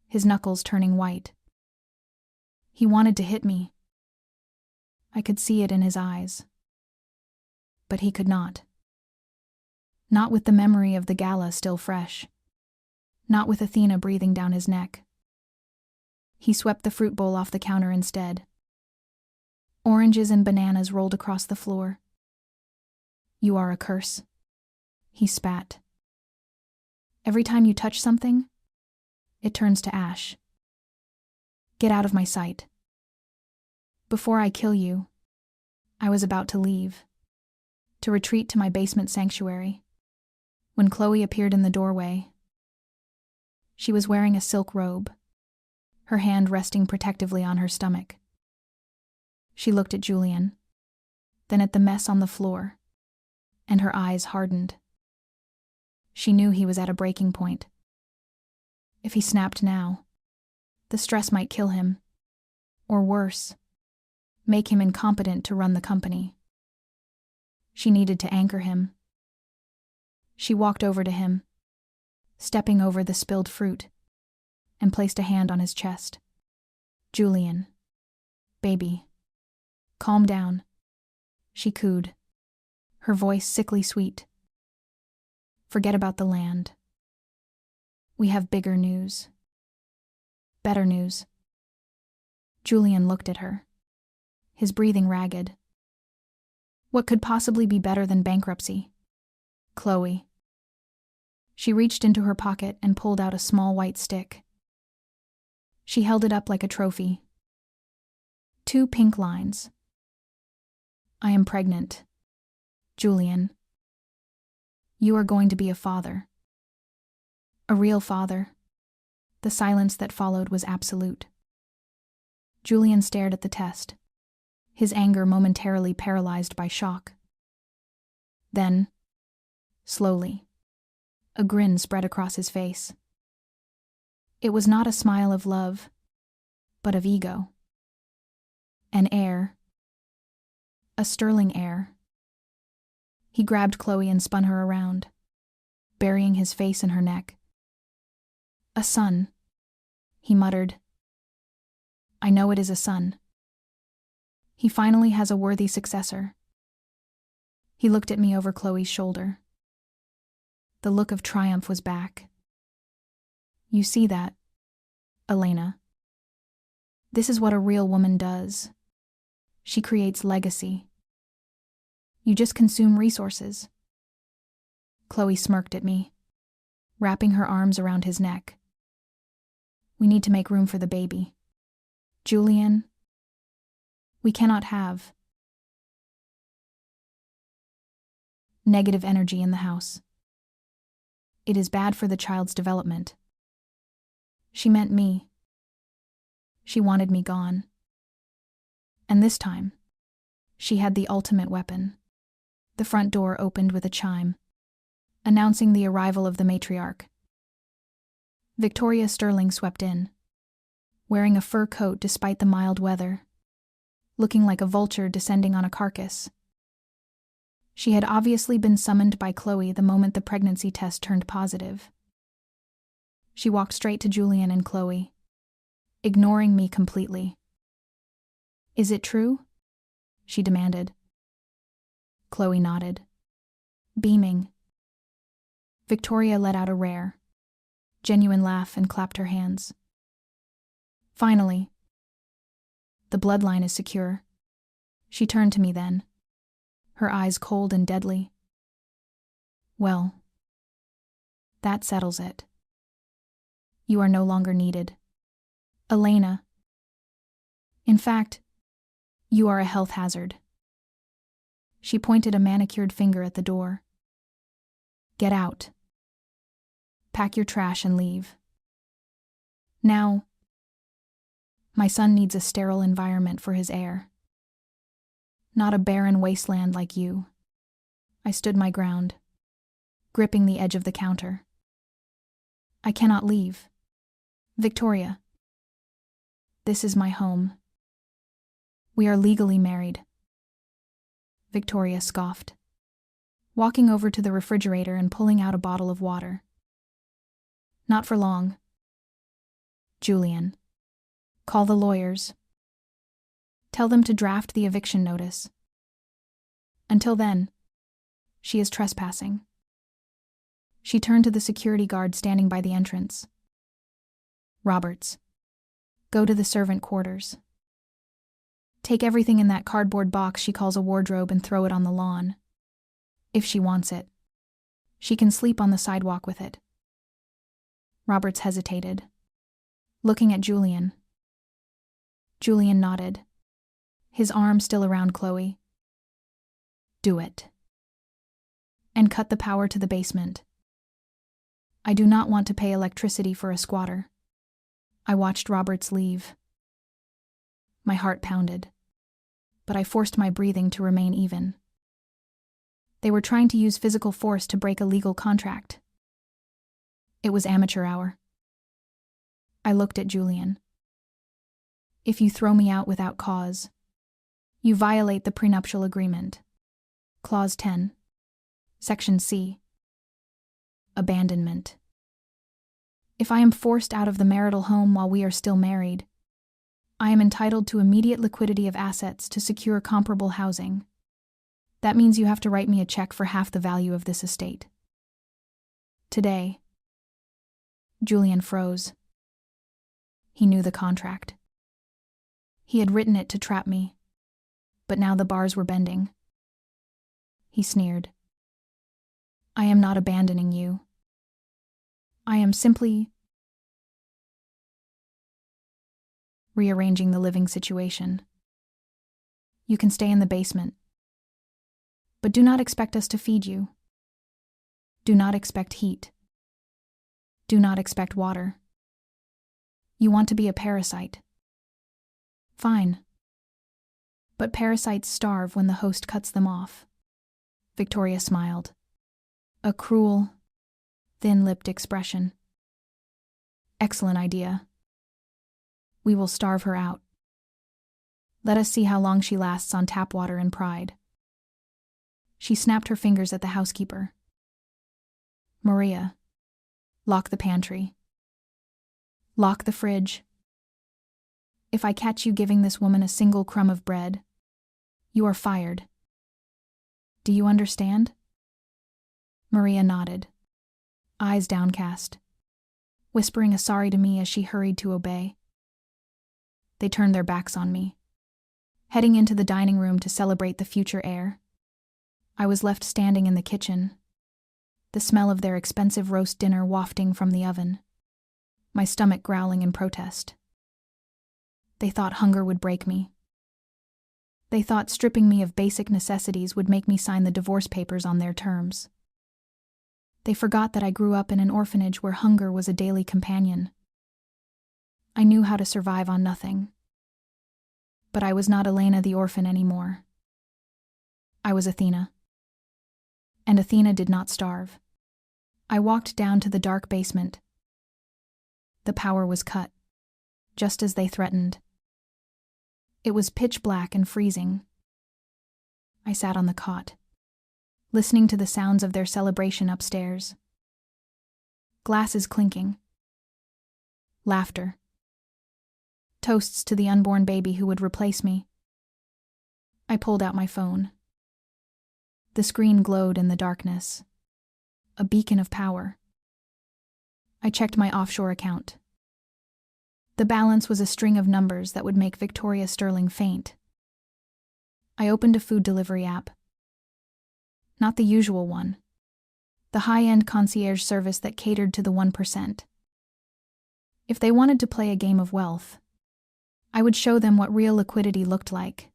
his knuckles turning white. He wanted to hit me. I could see it in his eyes. But he could not. Not with the memory of the Gala still fresh. Not with Athena breathing down his neck. He swept the fruit bowl off the counter instead. Oranges and bananas rolled across the floor. You are a curse. He spat. Every time you touch something, it turns to ash. Get out of my sight. Before I kill you, I was about to leave, to retreat to my basement sanctuary, when Chloe appeared in the doorway. She was wearing a silk robe, her hand resting protectively on her stomach. She looked at Julian, then at the mess on the floor, and her eyes hardened. She knew he was at a breaking point. If he snapped now, the stress might kill him, or worse, make him incompetent to run the company. She needed to anchor him. She walked over to him, stepping over the spilled fruit, and placed a hand on his chest. Julian. Baby. Calm down. She cooed, her voice sickly sweet. Forget about the land. We have bigger news. Better news. Julian looked at her, his breathing ragged. What could possibly be better than bankruptcy? Chloe. She reached into her pocket and pulled out a small white stick. She held it up like a trophy. 2 pink lines. I am pregnant. Julian. You are going to be a father. A real father. The silence that followed was absolute. Julian stared at the test, his anger momentarily paralyzed by shock. Then, slowly, a grin spread across his face. It was not a smile of love, but of ego. An air. A sterling air. He grabbed Chloe and spun her around, burying his face in her neck. A son, he muttered. I know it is a son. He finally has a worthy successor. He looked at me over Chloe's shoulder. The look of triumph was back. You see that, Elena? This is what a real woman does. She creates legacy. You just consume resources. Chloe smirked at me, wrapping her arms around his neck. We need to make room for the baby. Julian, we cannot have negative energy in the house. It is bad for the child's development. She meant me. She wanted me gone. And this time, she had the ultimate weapon. The front door opened with a chime, announcing the arrival of the matriarch. Victoria Sterling swept in, wearing a fur coat despite the mild weather, looking like a vulture descending on a carcass. She had obviously been summoned by Chloe the moment the pregnancy test turned positive. She walked straight to Julian and Chloe, ignoring me completely. Is it true? She demanded. Chloe nodded, beaming. Victoria let out a rare, genuine laugh and clapped her hands. Finally. The bloodline is secure. She turned to me then, her eyes cold and deadly. Well, that settles it. You are no longer needed. Elena. In fact, you are a health hazard. She pointed a manicured finger at the door. Get out. Pack your trash and leave. Now, my son needs a sterile environment for his heir. Not a barren wasteland like you. I stood my ground, gripping the edge of the counter. I cannot leave. Victoria. This is my home. We are legally married. Victoria scoffed, walking over to the refrigerator and pulling out a bottle of water. Not for long. Julian. Call the lawyers. Tell them to draft the eviction notice. Until then, she is trespassing. She turned to the security guard standing by the entrance. Roberts. Go to the servant quarters. Take everything in that cardboard box she calls a wardrobe and throw it on the lawn. If she wants it, she can sleep on the sidewalk with it. Roberts hesitated, looking at Julian. Julian nodded, his arm still around Chloe. Do it. And cut the power to the basement. I do not want to pay electricity for a squatter. I watched Roberts leave. My heart pounded, but I forced my breathing to remain even. They were trying to use physical force to break a legal contract. It was amateur hour. I looked at Julian. If you throw me out without cause, you violate the prenuptial agreement. Clause 10. Section C. Abandonment. If I am forced out of the marital home while we are still married, I am entitled to immediate liquidity of assets to secure comparable housing. That means you have to write me a check for half the value of this estate. Today. Julian froze. He knew the contract. He had written it to trap me, but now the bars were bending. He sneered. I am not abandoning you. I am simply rearranging the living situation. You can stay in the basement, but do not expect us to feed you. Do not expect heat. Do not expect water. You want to be a parasite. Fine. But parasites starve when the host cuts them off. Victoria smiled. A cruel, thin-lipped expression. Excellent idea. We will starve her out. Let us see how long she lasts on tap water and pride. She snapped her fingers at the housekeeper. Maria, lock the pantry. Lock the fridge. If I catch you giving this woman a single crumb of bread, you are fired. Do you understand? Maria nodded, eyes downcast, whispering a sorry to me as she hurried to obey. They turned their backs on me, heading into the dining room to celebrate the future heir. I was left standing in the kitchen, the smell of their expensive roast dinner wafting from the oven, my stomach growling in protest. They thought hunger would break me. They thought stripping me of basic necessities would make me sign the divorce papers on their terms. They forgot that I grew up in an orphanage where hunger was a daily companion. I knew how to survive on nothing. But I was not Elena the orphan anymore. I was Athena. And Athena did not starve. I walked down to the dark basement. The power was cut, just as they threatened. It was pitch black and freezing. I sat on the cot, listening to the sounds of their celebration upstairs. Glasses clinking. Laughter. Toasts to the unborn baby who would replace me. I pulled out my phone. The screen glowed in the darkness. A beacon of power. I checked my offshore account. The balance was a string of numbers that would make Victoria Sterling faint. I opened a food delivery app. Not the usual one. The high-end concierge service that catered to the 1%. If they wanted to play a game of wealth, I would show them what real liquidity looked like.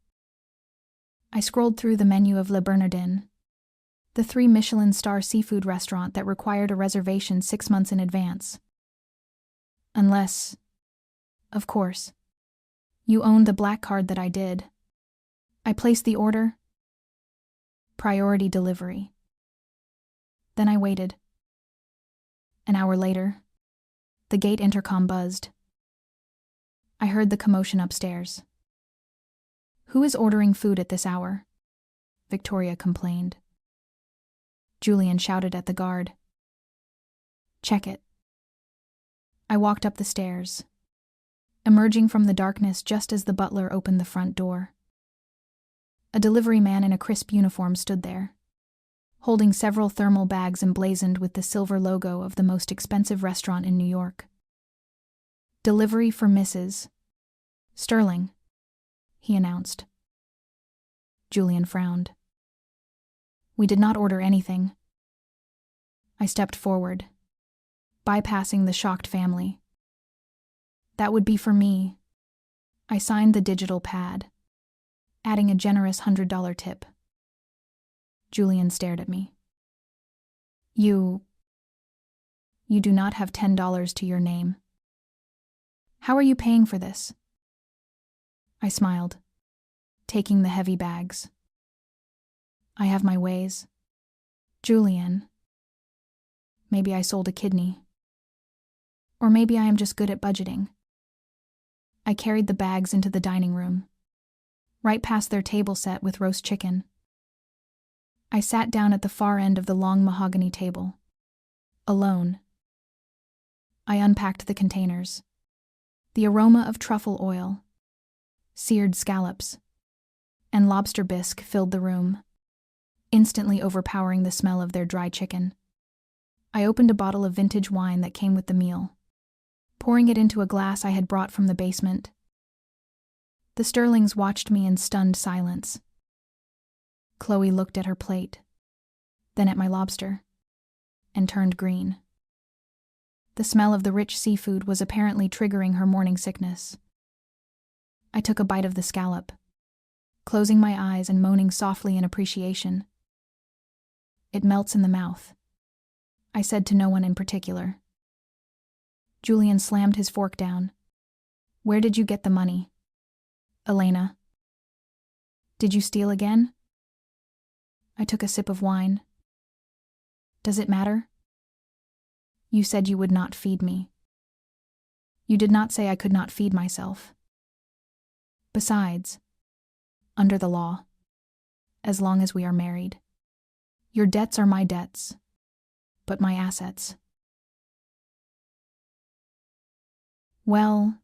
I scrolled through the menu of Le Bernardin, the 3 Michelin-star seafood restaurant that required a reservation 6 months in advance. Unless, of course, you owned the black card that I did. I placed the order. Priority delivery. Then I waited. An hour later, the gate intercom buzzed. I heard the commotion upstairs. Who is ordering food at this hour? Victoria complained. Julian shouted at the guard. Check it. I walked up the stairs, emerging from the darkness just as the butler opened the front door. A delivery man in a crisp uniform stood there, holding several thermal bags emblazoned with the silver logo of the most expensive restaurant in New York. "Delivery for Mrs. Sterling," he announced. Julian frowned. "We did not order anything." I stepped forward, bypassing the shocked family. "That would be for me." I signed the digital pad, adding a generous $100 tip. Julian stared at me. You do not have $10 to your name. How are you paying for this?" I smiled, taking the heavy bags. "I have my ways. Julian. Maybe I sold a kidney. Or maybe I am just good at budgeting." I carried the bags into the dining room, right past their table set with roast chicken. I sat down at the far end of the long mahogany table, alone. I unpacked the containers. The aroma of truffle oil, seared scallops, and lobster bisque filled the room, instantly overpowering the smell of their dry chicken. I opened a bottle of vintage wine that came with the meal, pouring it into a glass I had brought from the basement. The Sterlings watched me in stunned silence. Chloe looked at her plate, then at my lobster, and turned green. The smell of the rich seafood was apparently triggering her morning sickness. I took a bite of the scallop, closing my eyes and moaning softly in appreciation. "It melts in the mouth," I said to no one in particular. Julian slammed his fork down. "Where did you get the money?" "Elena." "Did you steal again?" I took a sip of wine. "Does it matter? You said you would not feed me. You did not say I could not feed myself. Besides, under the law, as long as we are married, your debts are my debts, but my assets." "Well,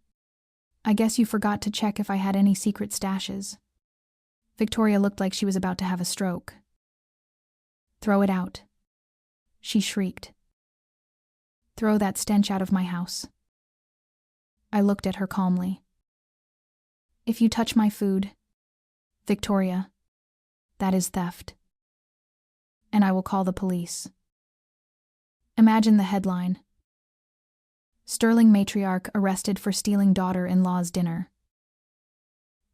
I guess you forgot to check if I had any secret stashes." Victoria looked like she was about to have a stroke. "Throw it out," she shrieked. "Throw that stench out of my house." I looked at her calmly. "If you touch my food, Victoria, that is theft. And I will call the police." Imagine the headline: "Sterling matriarch arrested for stealing daughter-in-law's dinner."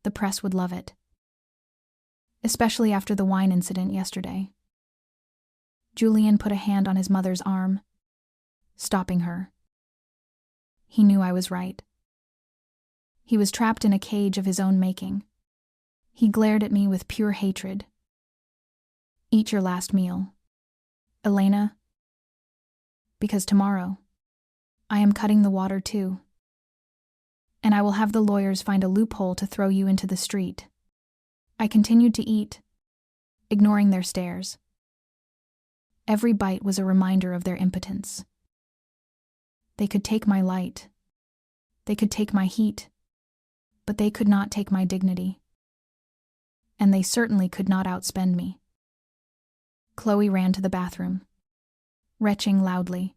The press would love it, especially after the wine incident yesterday. Julian put a hand on his mother's arm, stopping her. He knew I was right. He was trapped in a cage of his own making. He glared at me with pure hatred. "Eat your last meal, Elena, because tomorrow I am cutting the water too. And I will have the lawyers find a loophole to throw you into the street." I continued to eat, ignoring their stares. Every bite was a reminder of their impotence. They could take my light. They could take my heat. But they could not take my dignity. And they certainly could not outspend me. Chloe ran to the bathroom, retching loudly.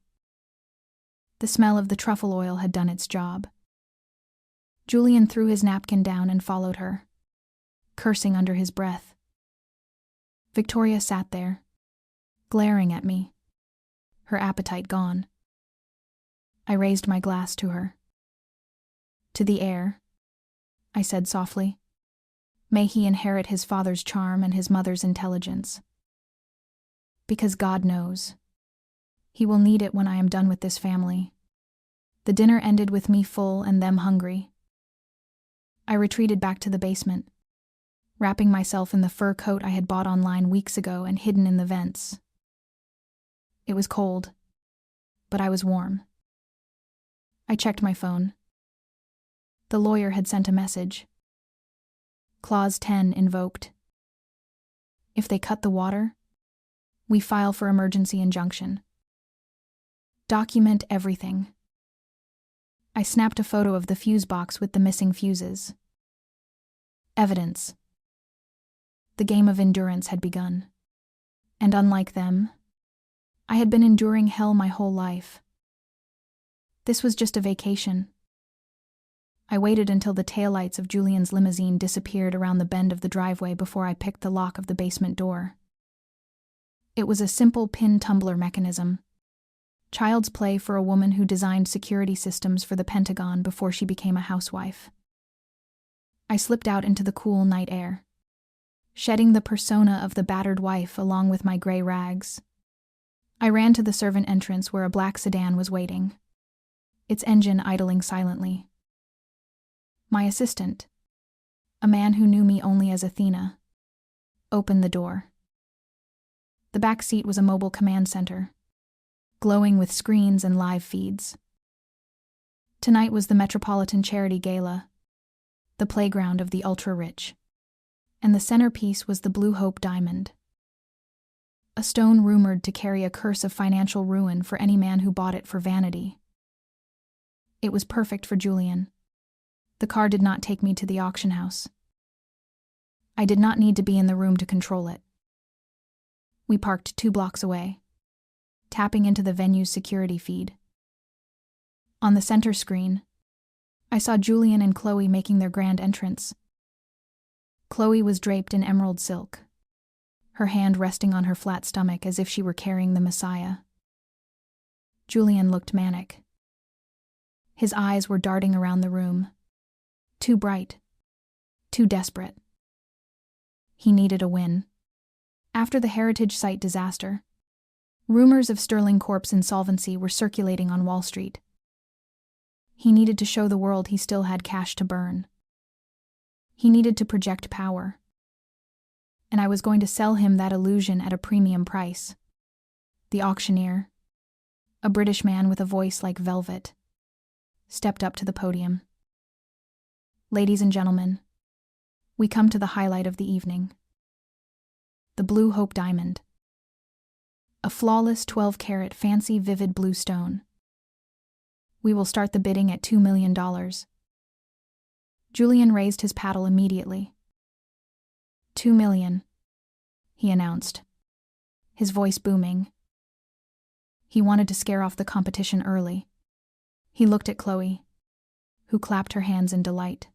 The smell of the truffle oil had done its job. Julian threw his napkin down and followed her, cursing under his breath. Victoria sat there, glaring at me, her appetite gone. I raised my glass to her. "To the heir," I said softly. "May he inherit his father's charm and his mother's intelligence. Because God knows, he will need it when I am done with this family." The dinner ended with me full and them hungry. I retreated back to the basement, wrapping myself in the fur coat I had bought online weeks ago and hidden in the vents. It was cold, but I was warm. I checked my phone. The lawyer had sent a message. Clause 10 invoked. If they cut the water, we file for emergency injunction. Document everything. I snapped a photo of the fuse box with the missing fuses. Evidence. The game of endurance had begun. And unlike them, I had been enduring hell my whole life. This was just a vacation. I waited until the taillights of Julian's limousine disappeared around the bend of the driveway before I picked the lock of the basement door. It was a simple pin tumbler mechanism. Child's play for a woman who designed security systems for the Pentagon before she became a housewife. I slipped out into the cool night air, shedding the persona of the battered wife along with my gray rags. I ran to the servant entrance where a black sedan was waiting, its engine idling silently. My assistant, a man who knew me only as Athena, opened the door. The back seat was a mobile command center, glowing with screens and live feeds. Tonight was the Metropolitan Charity Gala, the playground of the ultra-rich, and the centerpiece was the Blue Hope diamond, a stone rumored to carry a curse of financial ruin for any man who bought it for vanity. It was perfect for Julian. The car did not take me to the auction house. I did not need to be in the room to control it. We parked 2 blocks away, tapping into the venue's security feed. On the center screen, I saw Julian and Chloe making their grand entrance. Chloe was draped in emerald silk, her hand resting on her flat stomach as if she were carrying the Messiah. Julian looked manic. His eyes were darting around the room, too bright, too desperate. He needed a win. After the heritage site disaster, rumors of Sterling Corp's insolvency were circulating on Wall Street. He needed to show the world he still had cash to burn. He needed to project power. And I was going to sell him that illusion at a premium price. The auctioneer, a British man with a voice like velvet, stepped up to the podium. Ladies and gentlemen, we come to the highlight of the evening. The Blue Hope diamond. A flawless 12-carat fancy vivid blue stone. We will start the bidding at $2 million. Julian raised his paddle immediately. $2 million, he announced, his voice booming. He wanted to scare off the competition early. He looked at Chloe, who clapped her hands in delight,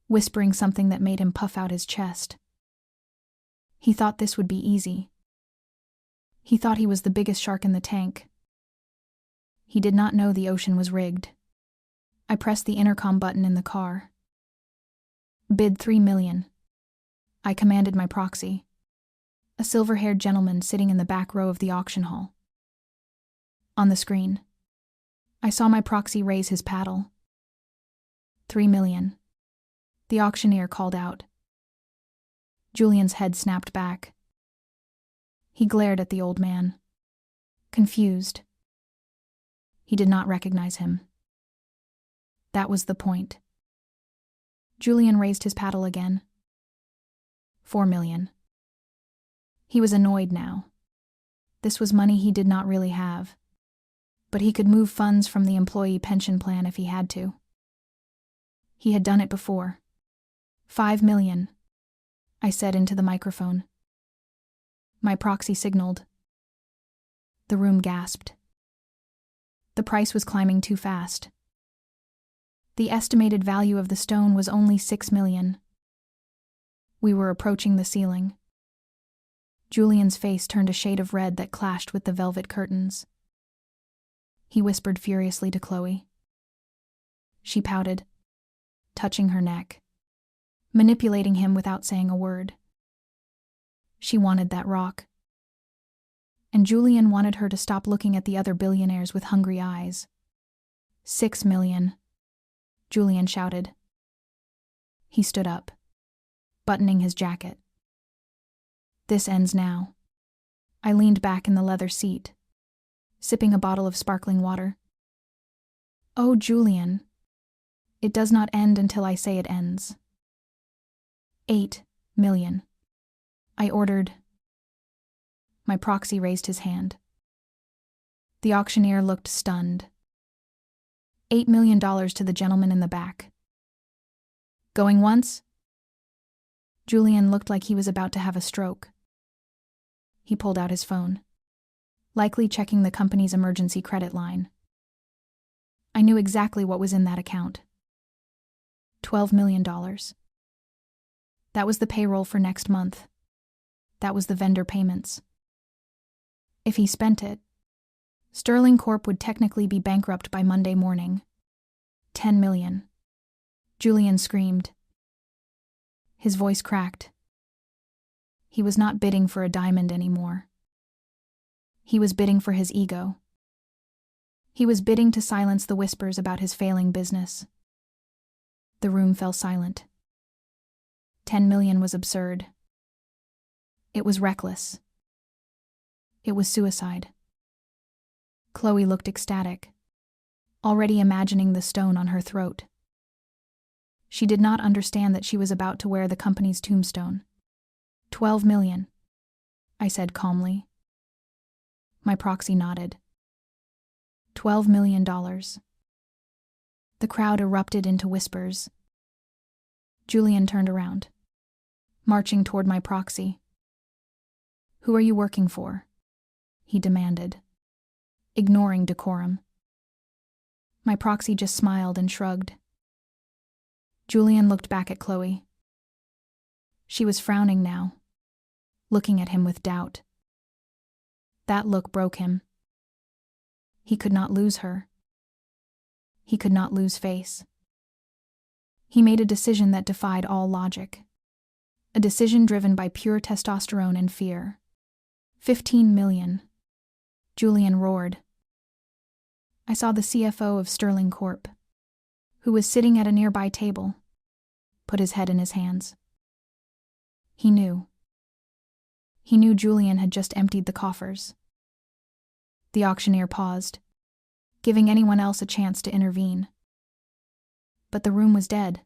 whispering something that made him puff out his chest. He thought this would be easy. He thought he was the biggest shark in the tank. He did not know the ocean was rigged. I pressed the intercom button in the car. Bid $3 million. I commanded my proxy, a silver-haired gentleman sitting in the back row of the auction hall. On the screen, I saw my proxy raise his paddle. $3 million. The auctioneer called out. Julian's head snapped back. He glared at the old man, confused. He did not recognize him. That was the point. Julian raised his paddle again. $4 million. He was annoyed now. This was money he did not really have, but he could move funds from the employee pension plan if he had to. He had done it before. $5 million, I said into the microphone. My proxy signaled. The room gasped. The price was climbing too fast. The estimated value of the stone was only $6 million. We were approaching the ceiling. Julian's face turned a shade of red that clashed with the velvet curtains. He whispered furiously to Chloe. She pouted, touching her neck, manipulating him without saying a word. She wanted that rock. And Julian wanted her to stop looking at the other billionaires with hungry eyes. $6 million, Julian shouted. He stood up, buttoning his jacket. This ends now. I leaned back in the leather seat, sipping a bottle of sparkling water. Oh, Julian, it does not end until I say it ends. $8 million. I ordered. My proxy raised his hand. The auctioneer looked stunned. $8 million to the gentleman in the back. Going once? Julian looked like he was about to have a stroke. He pulled out his phone, likely checking the company's emergency credit line. I knew exactly what was in that account. $12 million. That was the payroll for next month. That was the vendor payments. If he spent it, Sterling Corp would technically be bankrupt by Monday morning. 10 million. Julian screamed. His voice cracked. He was not bidding for a diamond anymore. He was bidding for his ego. He was bidding to silence the whispers about his failing business. The room fell silent. 10 million was absurd. It was reckless. It was suicide. Chloe looked ecstatic, already imagining the stone on her throat. She did not understand that she was about to wear the company's tombstone. 12 million, I said calmly. My proxy nodded. $12 million. The crowd erupted into whispers. Julian turned around, marching toward my proxy. Who are you working for? He demanded, ignoring decorum. My proxy just smiled and shrugged. Julian looked back at Chloe. She was frowning now, looking at him with doubt. That look broke him. He could not lose her. He could not lose face. He made a decision that defied all logic. A decision driven by pure testosterone and fear. 15 million. Julian roared. I saw the CFO of Sterling Corp., who was sitting at a nearby table, put his head in his hands. He knew. He knew Julian had just emptied the coffers. The auctioneer paused, giving anyone else a chance to intervene. But the room was dead.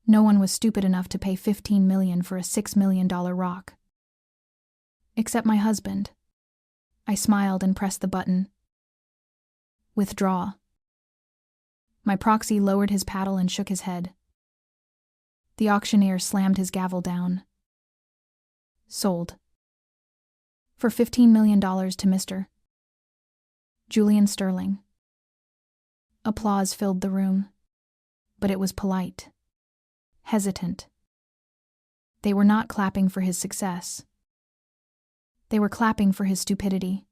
No one was stupid enough to pay 15 million for a $6 million rock. Except my husband. I smiled and pressed the button. Withdraw. My proxy lowered his paddle and shook his head. The auctioneer slammed his gavel down. Sold. For $15 million to Mr. Julian Sterling. Applause filled the room, but it was polite, hesitant. They were not clapping for his success. They were clapping for his stupidity.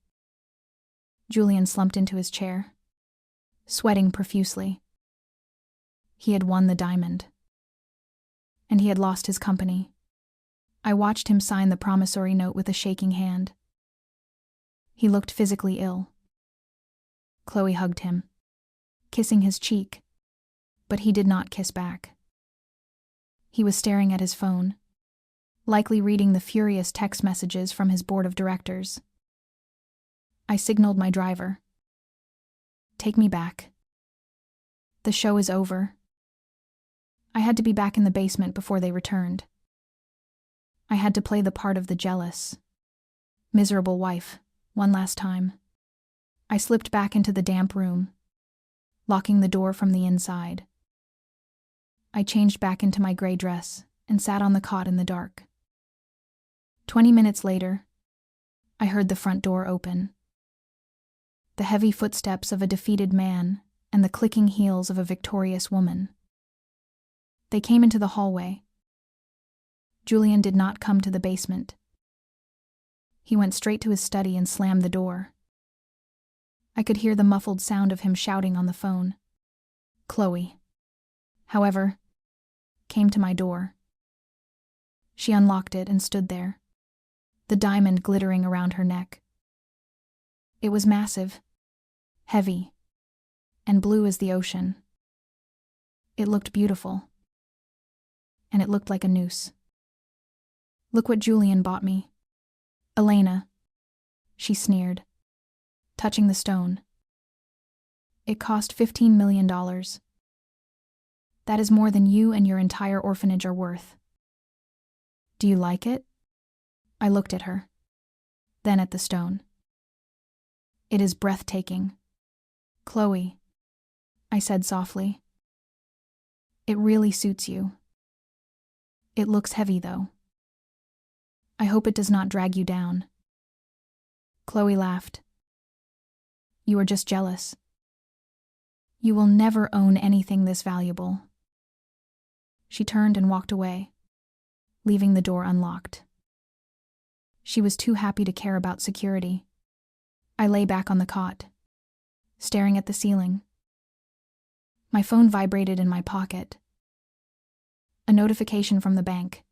Julian slumped into his chair, sweating profusely. He had won the diamond. And he had lost his company. I watched him sign the promissory note with a shaking hand. He looked physically ill. Chloe hugged him, kissing his cheek, but he did not kiss back. He was staring at his phone, likely reading the furious text messages from his board of directors. I signaled my driver. Take me back. The show is over. I had to be back in the basement before they returned. I had to play the part of the jealous, miserable wife one last time. I slipped back into the damp room, locking the door from the inside. I changed back into my gray dress and sat on the cot in the dark. 20 minutes later, I heard the front door open. The heavy footsteps of a defeated man and the clicking heels of a victorious woman. They came into the hallway. Julian did not come to the basement. He went straight to his study and slammed the door. I could hear the muffled sound of him shouting on the phone. Chloe, however, came to my door. She unlocked it and stood there, the diamond glittering around her neck. It was massive, heavy, and blue as the ocean. It looked beautiful, and it looked like a noose. Look what Julian bought me. Elena, she sneered, touching the stone. It cost $15 million. That is more than you and your entire orphanage are worth. Do you like it? I looked at her, then at the stone. It is breathtaking. Chloe, I said softly. It really suits you. It looks heavy, though. I hope it does not drag you down. Chloe laughed. You are just jealous. You will never own anything this valuable. She turned and walked away, leaving the door unlocked. She was too happy to care about security. I lay back on the cot, staring at the ceiling. My phone vibrated in my pocket. A notification from the bank.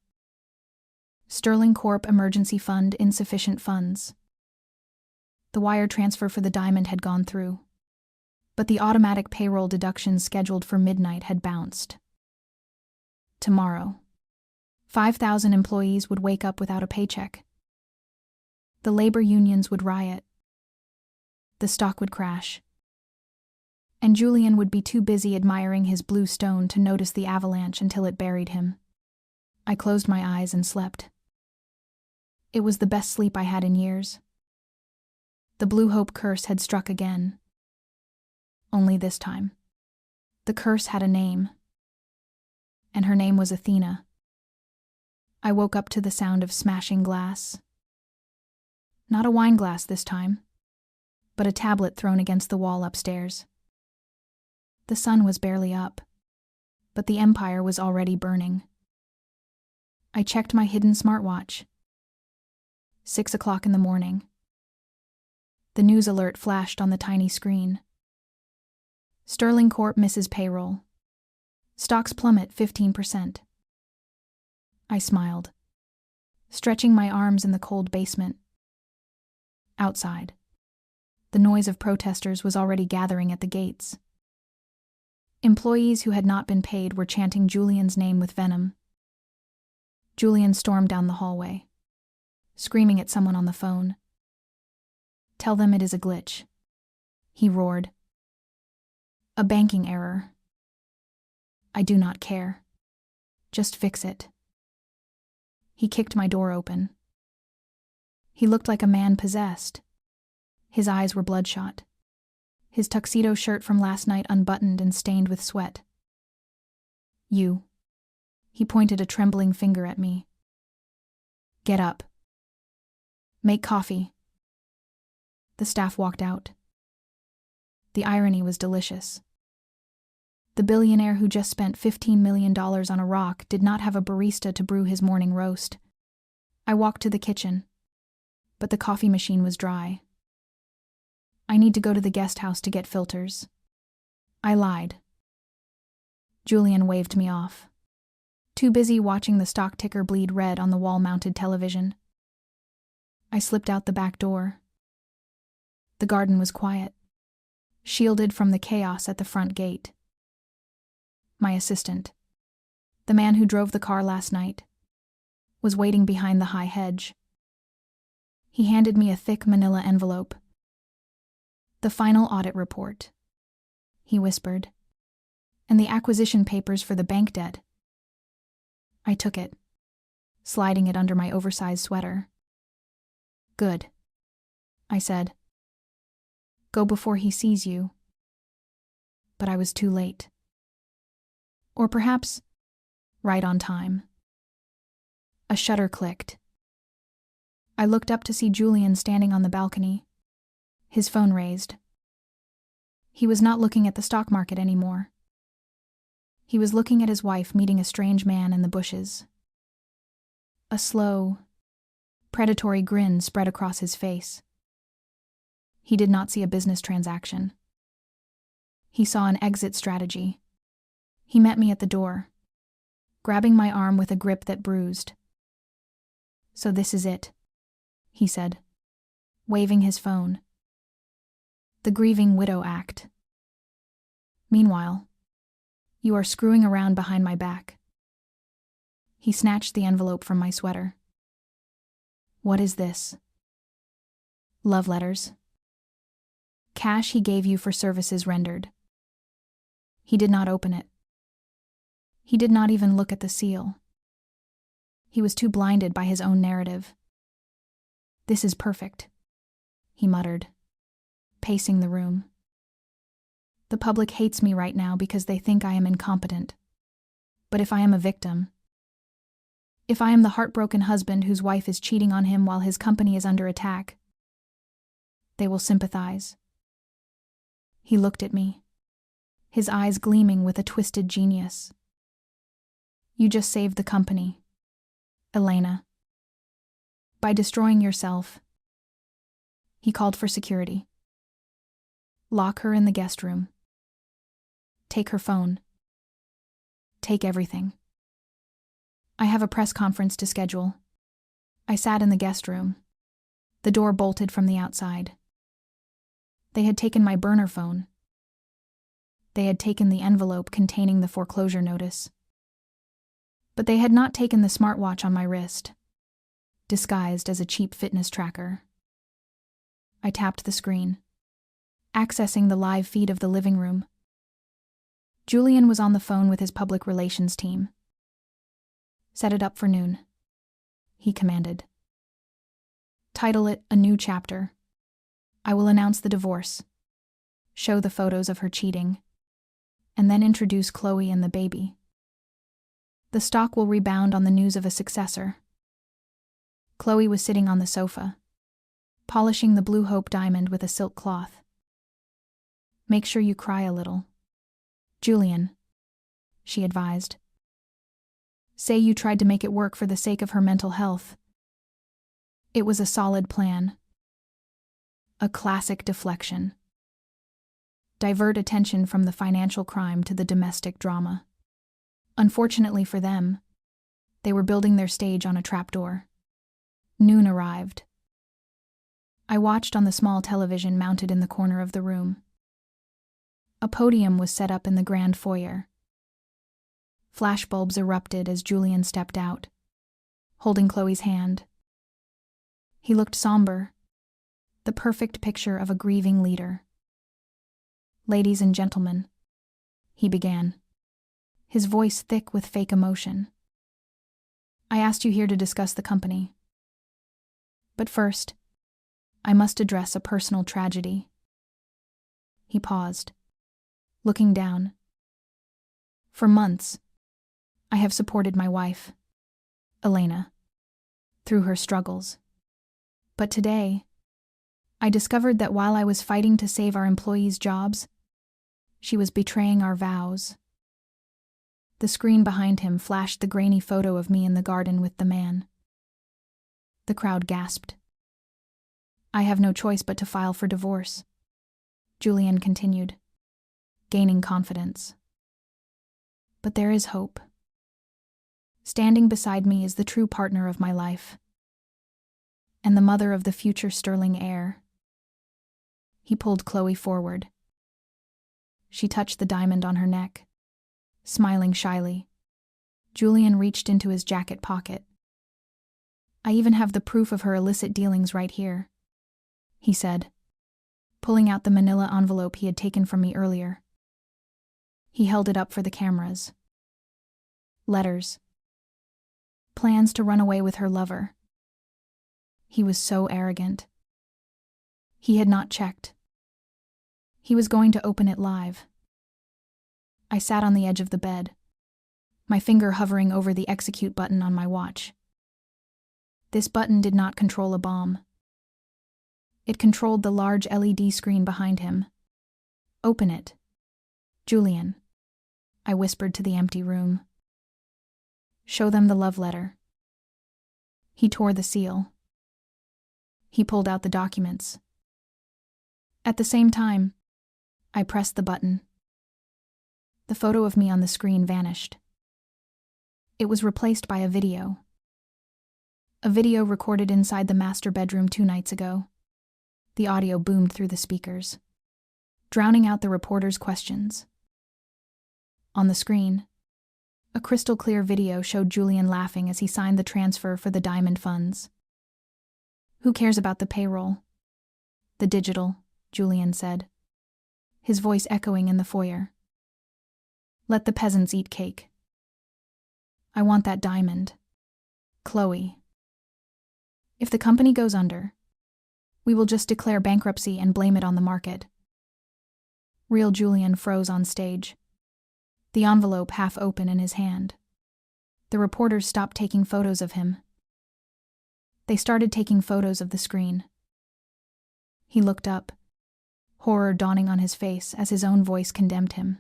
Sterling Corp Emergency Fund insufficient funds. The wire transfer for the diamond had gone through, but the automatic payroll deduction scheduled for midnight had bounced. Tomorrow, 5,000 employees would wake up without a paycheck. The labor unions would riot. The stock would crash. And Julian would be too busy admiring his blue stone to notice the avalanche until it buried him. I closed my eyes and slept. It was the best sleep I had in years. The Blue Hope curse had struck again. Only this time. The curse had a name. And her name was Athena. I woke up to the sound of smashing glass. Not a wine glass this time, but a tablet thrown against the wall upstairs. The sun was barely up, but the empire was already burning. I checked my hidden smartwatch. 6 o'clock in the morning. The news alert flashed on the tiny screen. Sterling Corp misses payroll. Stocks plummet 15%. I smiled, stretching my arms in the cold basement. Outside, the noise of protesters was already gathering at the gates. Employees who had not been paid were chanting Julian's name with venom. Julian stormed down the hallway, screaming at someone on the phone. Tell them it is a glitch, he roared. A banking error. I do not care. Just fix it. He kicked my door open. He looked like a man possessed. His eyes were bloodshot. His tuxedo shirt from last night unbuttoned and stained with sweat. You. He pointed a trembling finger at me. Get up. Make coffee. The staff walked out. The irony was delicious. The billionaire who just spent $15 million on a rock did not have a barista to brew his morning roast. I walked to the kitchen, but the coffee machine was dry. I need to go to the guest house to get filters. I lied. Julian waved me off, too busy watching the stock ticker bleed red on the wall-mounted television. I slipped out the back door. The garden was quiet, shielded from the chaos at the front gate. My assistant, the man who drove the car last night, was waiting behind the high hedge. He handed me a thick manila envelope. The final audit report, he whispered, and the acquisition papers for the bank debt. I took it, sliding it under my oversized sweater. Good, I said. Go before he sees you. But I was too late. Or perhaps, right on time. A shutter clicked. I looked up to see Julian standing on the balcony, his phone raised. He was not looking at the stock market anymore. He was looking at his wife meeting a strange man in the bushes. A slow, predatory grin spread across his face. He did not see a business transaction. He saw an exit strategy. He met me at the door, grabbing my arm with a grip that bruised. So this is it, he said, waving his phone. The grieving widow act. Meanwhile, you are screwing around behind my back. He snatched the envelope from my sweater. What is this? Love letters. Cash he gave you for services rendered. He did not open it. He did not even look at the seal. He was too blinded by his own narrative. This is perfect, he muttered, pacing the room. The public hates me right now because they think I am incompetent. But if I am a victim, if I am the heartbroken husband whose wife is cheating on him while his company is under attack, they will sympathize. He looked at me, his eyes gleaming with a twisted genius. You just saved the company, Elena. By destroying yourself. He called for security. Lock her in the guest room. Take her phone. Take everything. I have a press conference to schedule. I sat in the guest room. The door bolted from the outside. They had taken my burner phone. They had taken the envelope containing the foreclosure notice. But they had not taken the smartwatch on my wrist, disguised as a cheap fitness tracker. I tapped the screen, accessing the live feed of the living room. Julian was on the phone with his public relations team. Set it up for noon, he commanded. Title it A New Chapter. I will announce the divorce, show the photos of her cheating, and then introduce Chloe and the baby. The stock will rebound on the news of a successor. Chloe was sitting on the sofa, polishing the Blue Hope diamond with a silk cloth. Make sure you cry a little, Julian, she advised. Say you tried to make it work for the sake of her mental health. It was a solid plan. A classic deflection. Divert attention from the financial crime to the domestic drama. Unfortunately for them, they were building their stage on a trapdoor. Noon arrived. I watched on the small television mounted in the corner of the room. A podium was set up in the grand foyer. Flashbulbs erupted as Julian stepped out, holding Chloe's hand. He looked somber, the perfect picture of a grieving leader. Ladies and gentlemen, he began, his voice thick with fake emotion. I asked you here to discuss the company. But first, I must address a personal tragedy. He paused, looking down. For months, I have supported my wife, Elena, through her struggles. But today, I discovered that while I was fighting to save our employees' jobs, she was betraying our vows. The screen behind him flashed the grainy photo of me in the garden with the man. The crowd gasped. I have no choice but to file for divorce, Julian continued, gaining confidence. But there is hope. Standing beside me is the true partner of my life, and the mother of the future sterling heir. He pulled Chloe forward. She touched the diamond on her neck, smiling shyly. Julian reached into his jacket pocket. I even have the proof of her illicit dealings right here, he said, pulling out the manila envelope he had taken from me earlier. He held it up for the cameras. Letters. Plans to run away with her lover. He was so arrogant. He had not checked. He was going to open it live. I sat on the edge of the bed, my finger hovering over the execute button on my watch. This button did not control a bomb. It controlled the large LED screen behind him. Open it, Julian, I whispered to the empty room. Show them the love letter. He tore the seal. He pulled out the documents. At the same time, I pressed the button. The photo of me on the screen vanished. It was replaced by a video. A video recorded inside the master bedroom 2 nights ago. The audio boomed through the speakers, drowning out the reporter's questions. On the screen, a crystal-clear video showed Julian laughing as he signed the transfer for the diamond funds. Who cares about the payroll? The digital, Julian said, his voice echoing in the foyer. Let the peasants eat cake. I want that diamond. Chloe. If the company goes under, we will just declare bankruptcy and blame it on the market. Real Julian froze on stage, the envelope half open in his hand. The reporters stopped taking photos of him. They started taking photos of the screen. He looked up, horror dawning on his face as his own voice condemned him.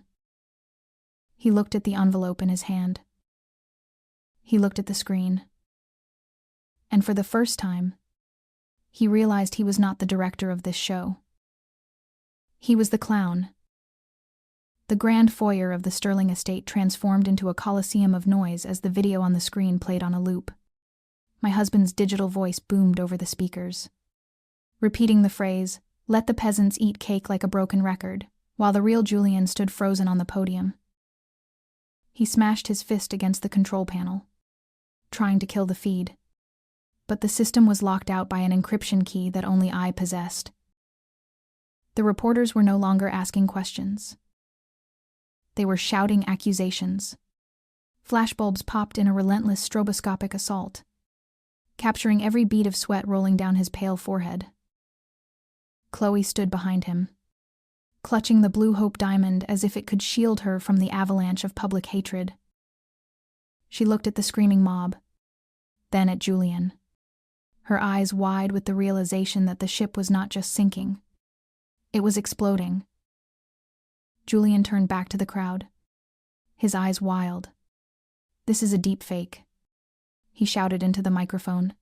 He looked at the envelope in his hand. He looked at the screen. And for the first time, he realized he was not the director of this show. He was the clown. The grand foyer of the Sterling estate transformed into a coliseum of noise as the video on the screen played on a loop. My husband's digital voice boomed over the speakers, repeating the phrase, "Let the peasants eat cake like a broken record," while the real Julian stood frozen on the podium. He smashed his fist against the control panel, trying to kill the feed. But the system was locked out by an encryption key that only I possessed. The reporters were no longer asking questions. They were shouting accusations. Flashbulbs popped in a relentless stroboscopic assault, capturing every bead of sweat rolling down his pale forehead. Chloe stood behind him, clutching the Blue Hope diamond as if it could shield her from the avalanche of public hatred. She looked at the screaming mob, then at Julian, her eyes wide with the realization that the ship was not just sinking, it was exploding. Julian turned back to the crowd, his eyes wild. "This is a deep fake," he shouted into the microphone,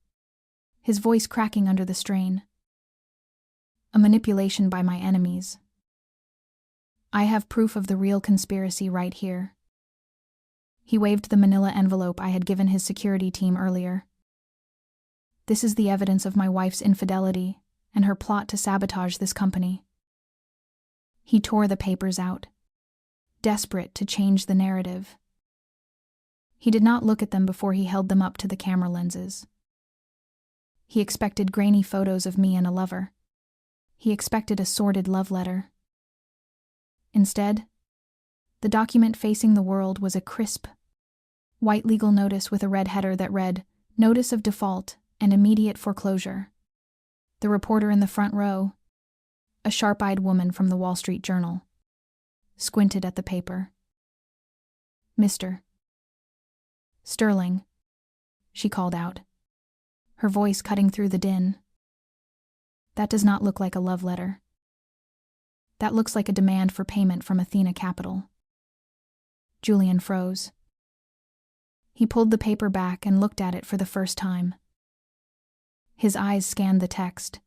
his voice cracking under the strain. "A manipulation by my enemies. I have proof of the real conspiracy right here." He waved the manila envelope I had given his security team earlier. "This is the evidence of my wife's infidelity and her plot to sabotage this company." He tore the papers out, desperate to change the narrative. He did not look at them before he held them up to the camera lenses. He expected grainy photos of me and a lover. He expected a sordid love letter. Instead, the document facing the world was a crisp, white legal notice with a red header that read, "Notice of default and immediate foreclosure." The reporter in the front row, a sharp-eyed woman from the Wall Street Journal, squinted at the paper. "Mr. Sterling," she called out, her voice cutting through the din. "That does not look like a love letter. That looks like a demand for payment from Athena Capital." Julian froze. He pulled the paper back and looked at it for the first time. His eyes scanned the text.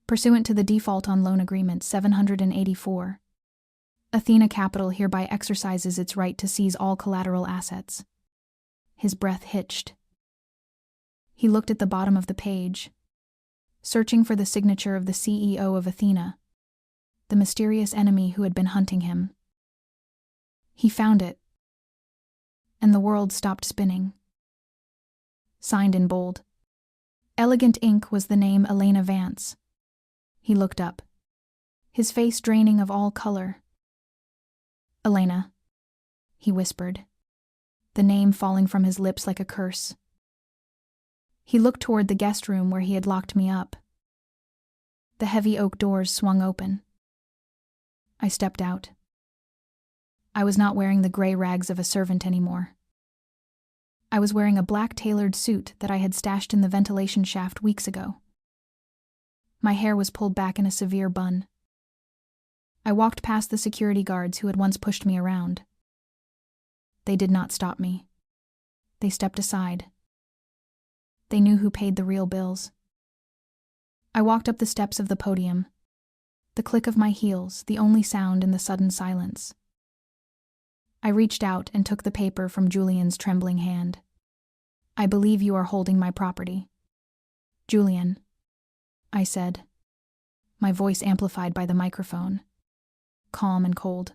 "Pursuant to the default on loan agreement 784, Athena Capital hereby exercises its right to seize all collateral assets." His breath hitched. He looked at the bottom of the page, searching for the signature of the CEO of Athena, the mysterious enemy who had been hunting him. He found it, and the world stopped spinning. Signed in bold, elegant ink was the name Elena Vance. He looked up, his face draining of all color. "Elena," he whispered, the name falling from his lips like a curse. He looked toward the guest room where he had locked me up. The heavy oak doors swung open. I stepped out. I was not wearing the gray rags of a servant anymore. I was wearing a black tailored suit that I had stashed in the ventilation shaft weeks ago. My hair was pulled back in a severe bun. I walked past the security guards who had once pushed me around. They did not stop me. They stepped aside. They knew who paid the real bills. I walked up the steps of the podium, the click of my heels, the only sound in the sudden silence. I reached out and took the paper from Julian's trembling hand. "I believe you are holding my property." "Julian," I said, my voice amplified by the microphone, calm and cold.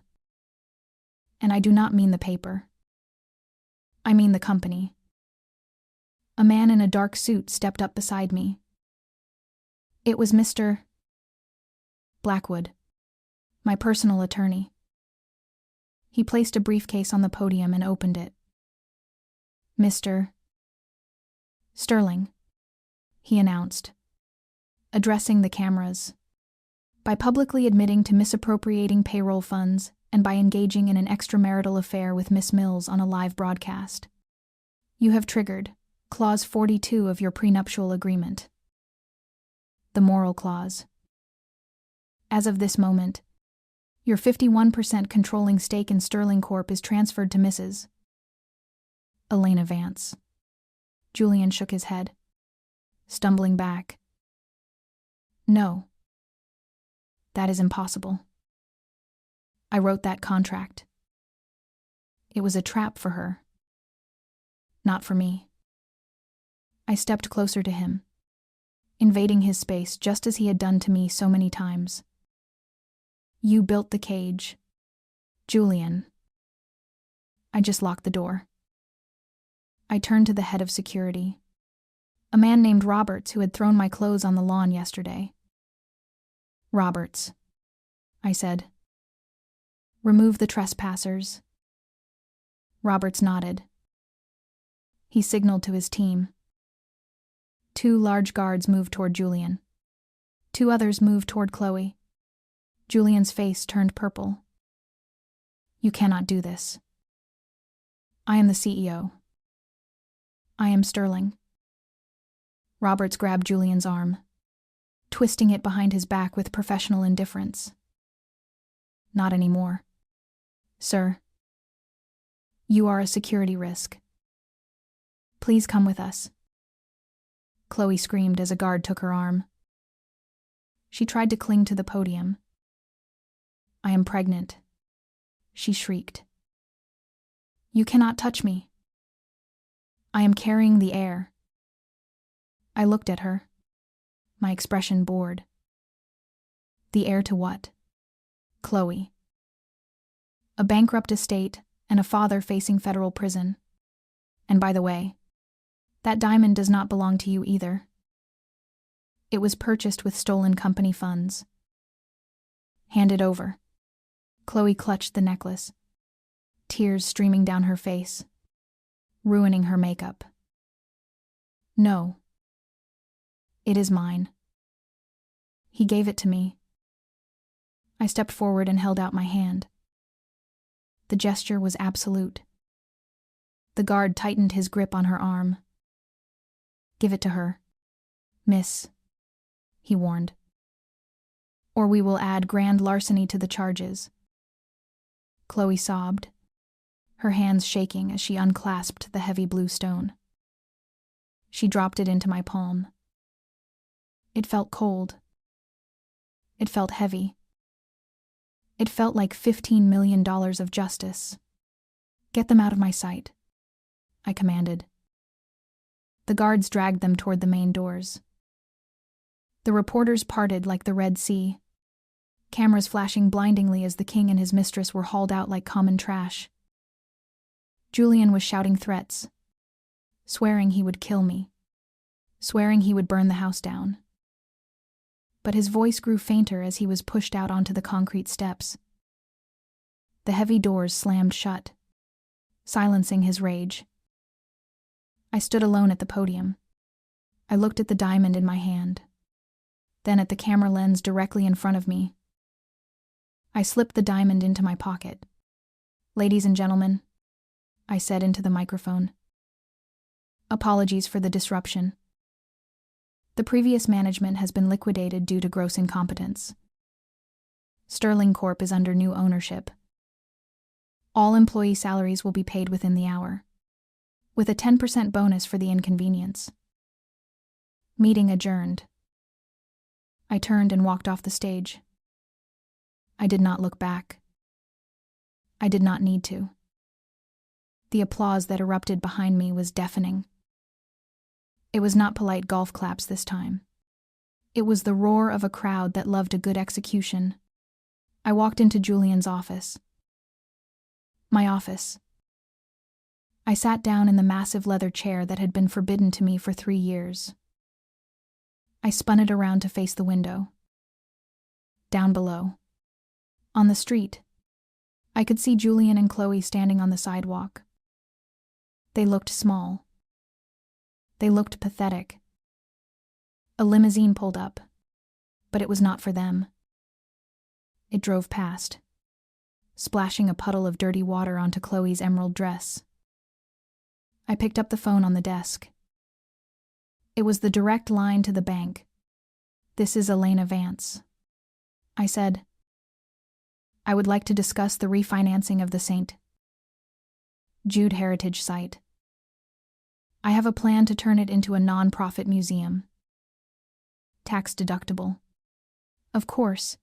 "And I do not mean the paper. I mean the company." A man in a dark suit stepped up beside me. It was Mr. Blackwood, my personal attorney. He placed a briefcase on the podium and opened it. "Mr. Sterling," he announced, addressing the cameras. By publicly admitting to misappropriating payroll funds and by engaging in an extramarital affair with Miss Mills on a live broadcast. You have triggered Clause 42 of your prenuptial agreement. The moral clause. As of this moment, your 51% controlling stake in Sterling Corp is transferred to Mrs. Elena Vance. Julian shook his head, stumbling back. No. That is impossible. I wrote that contract. It was a trap for her. Not for me. I stepped closer to him, invading his space just as he had done to me so many times. You built the cage, Julian. I just locked the door. I turned to the head of security, a man named Roberts who had thrown my clothes on the lawn yesterday. Roberts, I said. Remove the trespassers. Roberts nodded. He signaled to his team. 2 large guards moved toward Julian. 2 others moved toward Chloe. Julian's face turned purple. You cannot do this. I am the CEO. I am Sterling. Roberts grabbed Julian's arm, twisting it behind his back with professional indifference. Not anymore. Sir. You are a security risk. Please come with us. Chloe screamed as a guard took her arm. She tried to cling to the podium. I am pregnant, she shrieked. You cannot touch me. I am carrying the heir. I looked at her, my expression bored. The heir to what? Chloe. A bankrupt estate and a father facing federal prison. And by the way, that diamond does not belong to you either. It was purchased with stolen company funds. Hand it over. Chloe clutched the necklace, tears streaming down her face, ruining her makeup. No. It is mine. He gave it to me. I stepped forward and held out my hand. The gesture was absolute. The guard tightened his grip on her arm. Give it to her, miss, he warned. Or we will add grand larceny to the charges. Chloe sobbed, her hands shaking as she unclasped the heavy blue stone. She dropped it into my palm. It felt cold. It felt heavy. It felt like $15 million of justice. Get them out of my sight, I commanded. The guards dragged them toward the main doors. The reporters parted like the Red Sea, cameras flashing blindingly as the king and his mistress were hauled out like common trash. Julian was shouting threats, swearing he would kill me, swearing he would burn the house down. But his voice grew fainter as he was pushed out onto the concrete steps. The heavy doors slammed shut, silencing his rage. I stood alone at the podium. I looked at the diamond in my hand, then at the camera lens directly in front of me. I slipped the diamond into my pocket. Ladies and gentlemen, I said into the microphone. Apologies for the disruption. The previous management has been liquidated due to gross incompetence. Sterling Corp is under new ownership. All employee salaries will be paid within the hour, with a 10% bonus for the inconvenience. Meeting adjourned. I turned and walked off the stage. I did not look back. I did not need to. The applause that erupted behind me was deafening. It was not polite golf claps this time. It was the roar of a crowd that loved a good execution. I walked into Julian's office. My office. I sat down in the massive leather chair that had been forbidden to me for 3 years. I spun it around to face the window. Down below, on the street, I could see Julian and Chloe standing on the sidewalk. They looked small. They looked pathetic. A limousine pulled up, but it was not for them. It drove past, splashing a puddle of dirty water onto Chloe's emerald dress. I picked up the phone on the desk. It was the direct line to the bank. "This is Elena Vance," I said. "I would like to discuss the refinancing of the St. Jude Heritage Site. I have a plan to turn it into a non-profit museum. Tax deductible. Of course."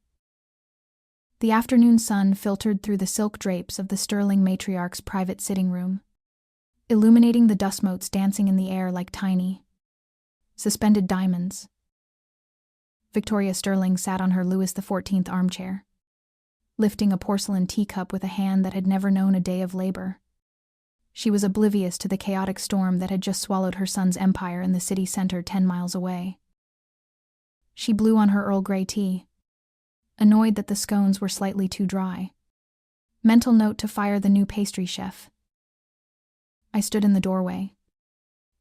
The afternoon sun filtered through the silk drapes of the sterling matriarch's private sitting room, illuminating the dust motes dancing in the air like tiny, suspended diamonds. Victoria Sterling sat on her Louis XIV armchair, lifting a porcelain teacup with a hand that had never known a day of labor. She was oblivious to the chaotic storm that had just swallowed her son's empire in the city center 10 miles away. She blew on her Earl Grey tea, annoyed that the scones were slightly too dry. Mental note to fire the new pastry chef. I stood in the doorway,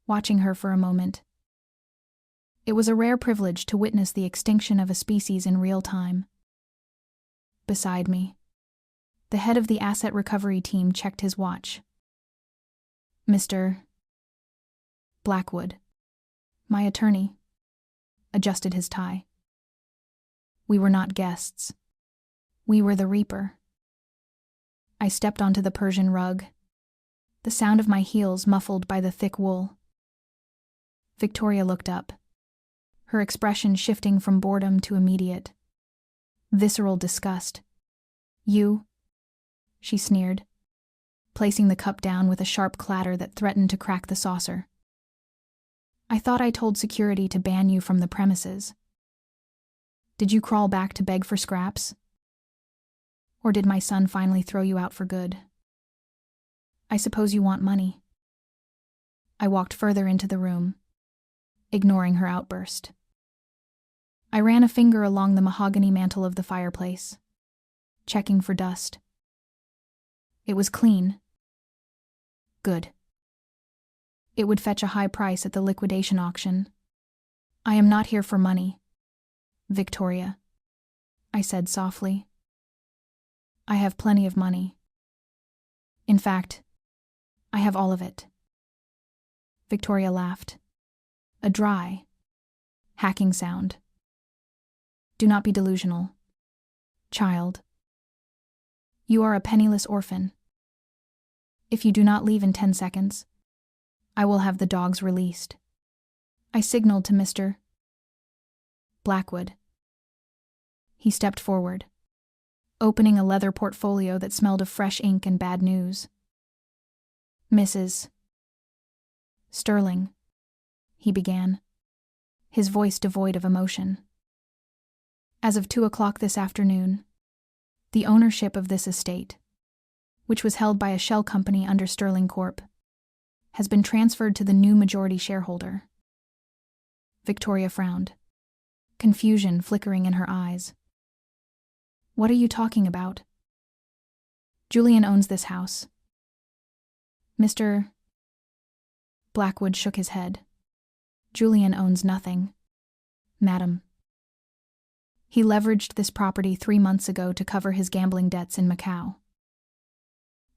watching her for a moment. It was a rare privilege to witness the extinction of a species in real time. Beside me, the head of the asset recovery team checked his watch. Mr. Blackwood, my attorney, adjusted his tie. We were not guests. We were the reaper. I stepped onto the Persian rug, the sound of my heels muffled by the thick wool. Victoria looked up, her expression shifting from boredom to immediate, visceral disgust. "You?" she sneered, placing the cup down with a sharp clatter that threatened to crack the saucer. "I thought I told security to ban you from the premises. Did you crawl back to beg for scraps? Or did my son finally throw you out for good? I suppose you want money." I walked further into the room, ignoring her outburst. I ran a finger along the mahogany mantel of the fireplace, checking for dust. It was clean. Good. It would fetch a high price at the liquidation auction. "I am not here for money, Victoria," I said softly. "I have plenty of money. In fact, I have all of it." Victoria laughed, a dry, hacking sound. "Do not be delusional, child. You are a penniless orphan. If you do not leave in 10 seconds, I will have the dogs released." I signaled to Mr. Blackwood. He stepped forward, opening a leather portfolio that smelled of fresh ink and bad news. "Mrs. Sterling," he began, his voice devoid of emotion. "As of 2 o'clock this afternoon, the ownership of this estate, which was held by a shell company under Sterling Corp., has been transferred to the new majority shareholder." Victoria frowned, confusion flickering in her eyes. "What are you talking about?" "Julian owns this house." Mr. Blackwood shook his head. "Julian owns nothing, madam. He leveraged this property 3 months ago to cover his gambling debts in Macau.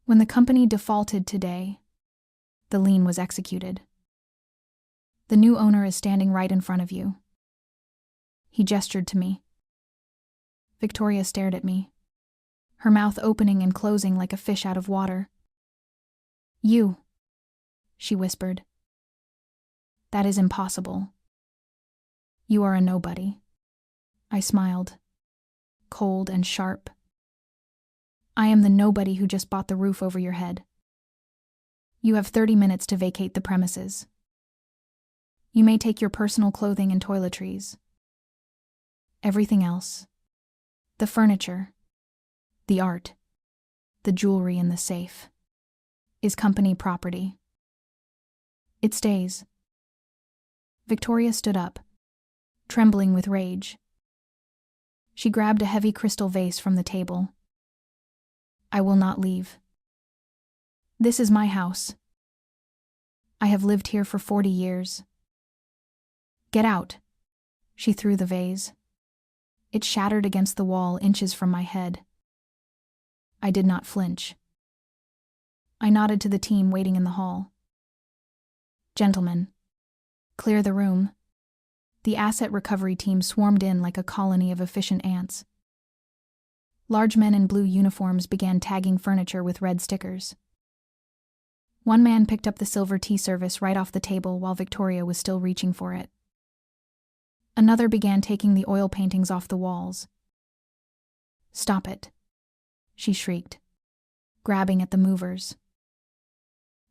When the company defaulted today, the lien was executed. The new owner is standing right in front of you." He gestured to me. Victoria stared at me, her mouth opening and closing like a fish out of water. "You," she whispered. "That is impossible. You are a nobody." I smiled, cold and sharp. "I am the nobody who just bought the roof over your head. You have 30 minutes to vacate the premises. You may take your personal clothing and toiletries. Everything else, the furniture, the art, the jewelry in the safe, is company property. It stays." Victoria stood up, trembling with rage. She grabbed a heavy crystal vase from the table. "I will not leave. This is my house. I have lived here for 40 years. Get out." She threw the vase. It shattered against the wall inches from my head. I did not flinch. I nodded to the team waiting in the hall. "Gentlemen, clear the room." The asset recovery team swarmed in like a colony of efficient ants. Large men in blue uniforms began tagging furniture with red stickers. One man picked up the silver tea service right off the table while Victoria was still reaching for it. Another began taking the oil paintings off the walls. "Stop it," she shrieked, grabbing at the movers.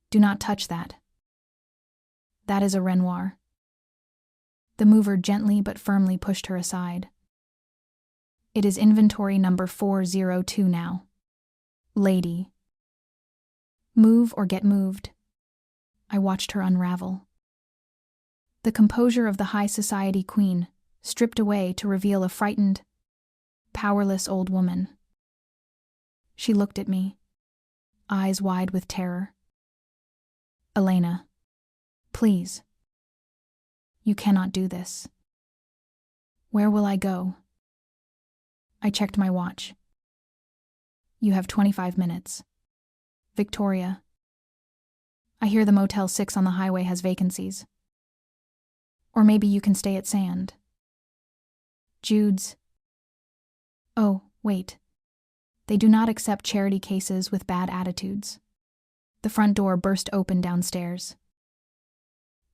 "Do not touch that. That is a Renoir." The mover gently but firmly pushed her aside. "It is inventory number 402 now. Lady. Move or get moved." I watched her unravel. The composure of the high society queen stripped away to reveal a frightened, powerless old woman. She looked at me, eyes wide with terror. "Elena, please. You cannot do this." "Where will I go?" I checked my watch. "You have 25 minutes. Victoria. I hear the Motel 6 on the highway has vacancies. Or maybe you can stay at Sand. Jude's. Oh, wait. They do not accept charity cases with bad attitudes." The front door burst open downstairs.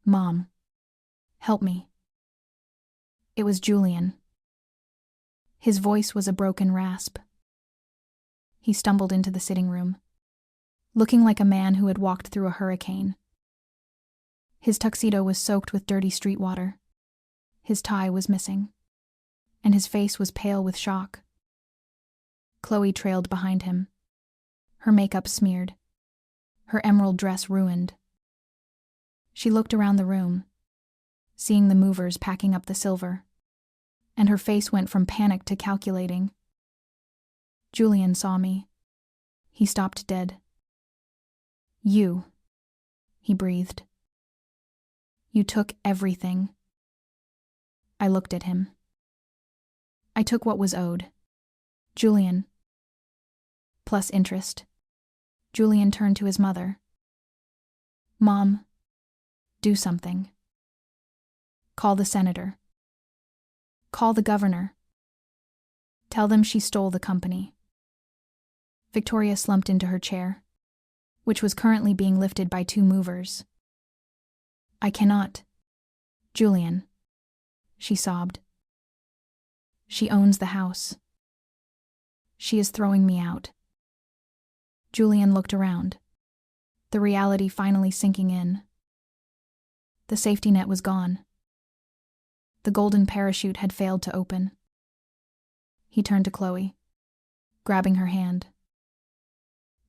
"Mom, help me." It was Julian. His voice was a broken rasp. He stumbled into the sitting room, looking like a man who had walked through a hurricane. His tuxedo was soaked with dirty street water. His tie was missing, and his face was pale with shock. Chloe trailed behind him, her makeup smeared, her emerald dress ruined. She looked around the room, seeing the movers packing up the silver, and her face went from panic to calculating. Julian saw me. He stopped dead. "You," he breathed. "You took everything." I looked at him. "I took what was owed. Julian." Plus interest. Julian turned to his mother. "Mom, do something. Call the senator. Call the governor. Tell them she stole the company." Victoria slumped into her chair, which was currently being lifted by 2 movers. "I cannot. Julian," she sobbed. "She owns the house. She is throwing me out." Julian looked around, the reality finally sinking in. The safety net was gone. The golden parachute had failed to open. He turned to Chloe, grabbing her hand.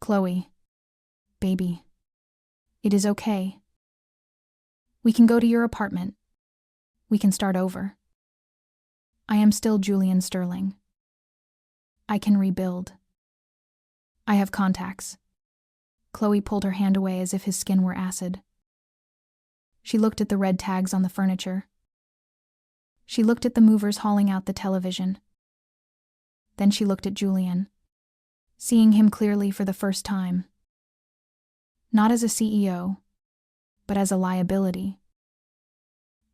"Chloe, baby, it is okay. We can go to your apartment. We can start over. I am still Julian Sterling. I can rebuild. I have contacts." Chloe pulled her hand away as if his skin were acid. She looked at the red tags on the furniture. She looked at the movers hauling out the television. Then she looked at Julian, seeing him clearly for the first time. Not as a CEO, but as a liability.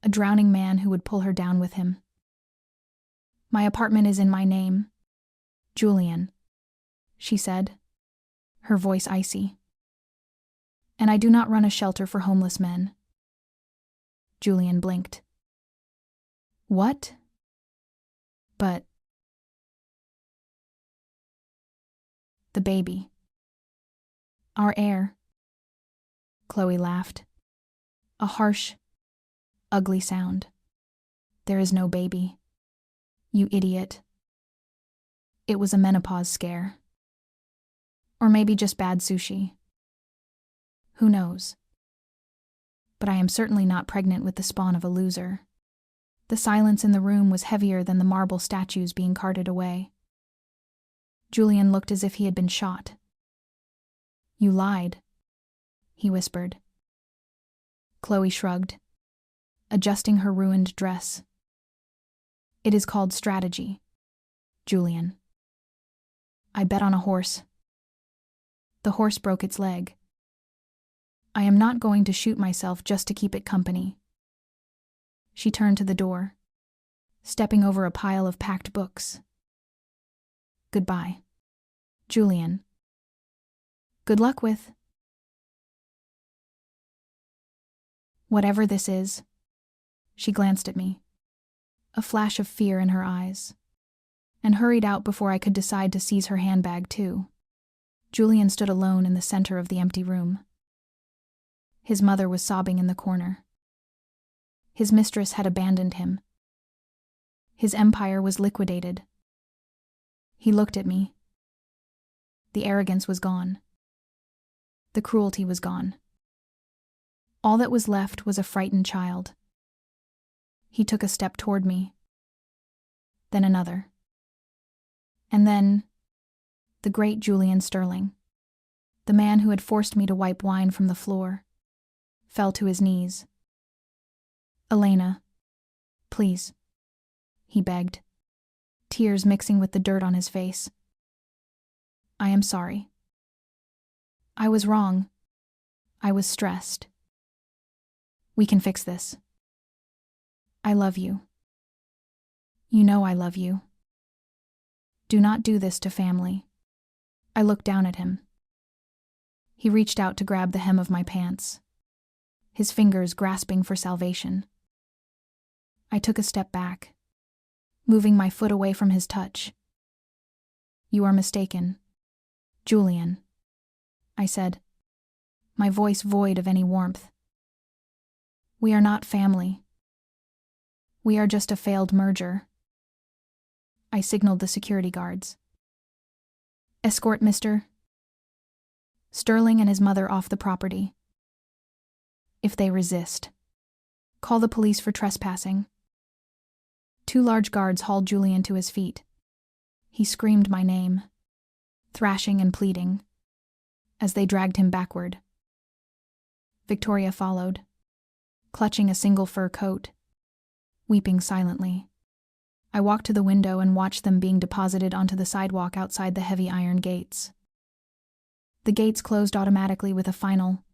A drowning man who would pull her down with him. "My apartment is in my name. Julian," she said, her voice icy. "And I do not run a shelter for homeless men." Julian blinked. "What?" "But the baby. Our heir." Chloe laughed. A harsh, ugly sound. "There is no baby. You idiot." It was a menopause scare. Or maybe just bad sushi. Who knows? But I am certainly not pregnant with the spawn of a loser. The silence in the room was heavier than the marble statues being carted away. Julian looked as if he had been shot. "You lied," he whispered. Chloe shrugged, adjusting her ruined dress. "It is called strategy. Julian. I bet on a horse. The horse broke its leg. I am not going to shoot myself just to keep it company. She turned to the door, stepping over a pile of packed books. Goodbye, Julian. Good luck with whatever this is. She glanced at me, a flash of fear in her eyes, and hurried out before I could decide to seize her handbag too. Julian stood alone in the center of the empty room. His mother was sobbing in the corner. His mistress had abandoned him. His empire was liquidated. He looked at me. The arrogance was gone. The cruelty was gone. All that was left was a frightened child. He took a step toward me, then another. And then, the great Julian Sterling, the man who had forced me to wipe wine from the floor, fell to his knees. Elena, please, he begged, tears mixing with the dirt on his face. I am sorry. I was wrong. I was stressed. We can fix this. I love you. You know I love you. Do not do this to family. I looked down at him. He reached out to grab the hem of my pants, his fingers grasping for salvation. I took a step back, moving my foot away from his touch. You are mistaken, Julian, I said, my voice void of any warmth. We are not family. We are just a failed merger. I signaled the security guards. Escort Mr. Sterling and his mother off the property. If they resist, call the police for trespassing. 2 large guards hauled Julian to his feet. He screamed my name, thrashing and pleading, as they dragged him backward. Victoria followed, clutching a single fur coat, weeping silently. I walked to the window and watched them being deposited onto the sidewalk outside the heavy iron gates. The gates closed automatically with a final,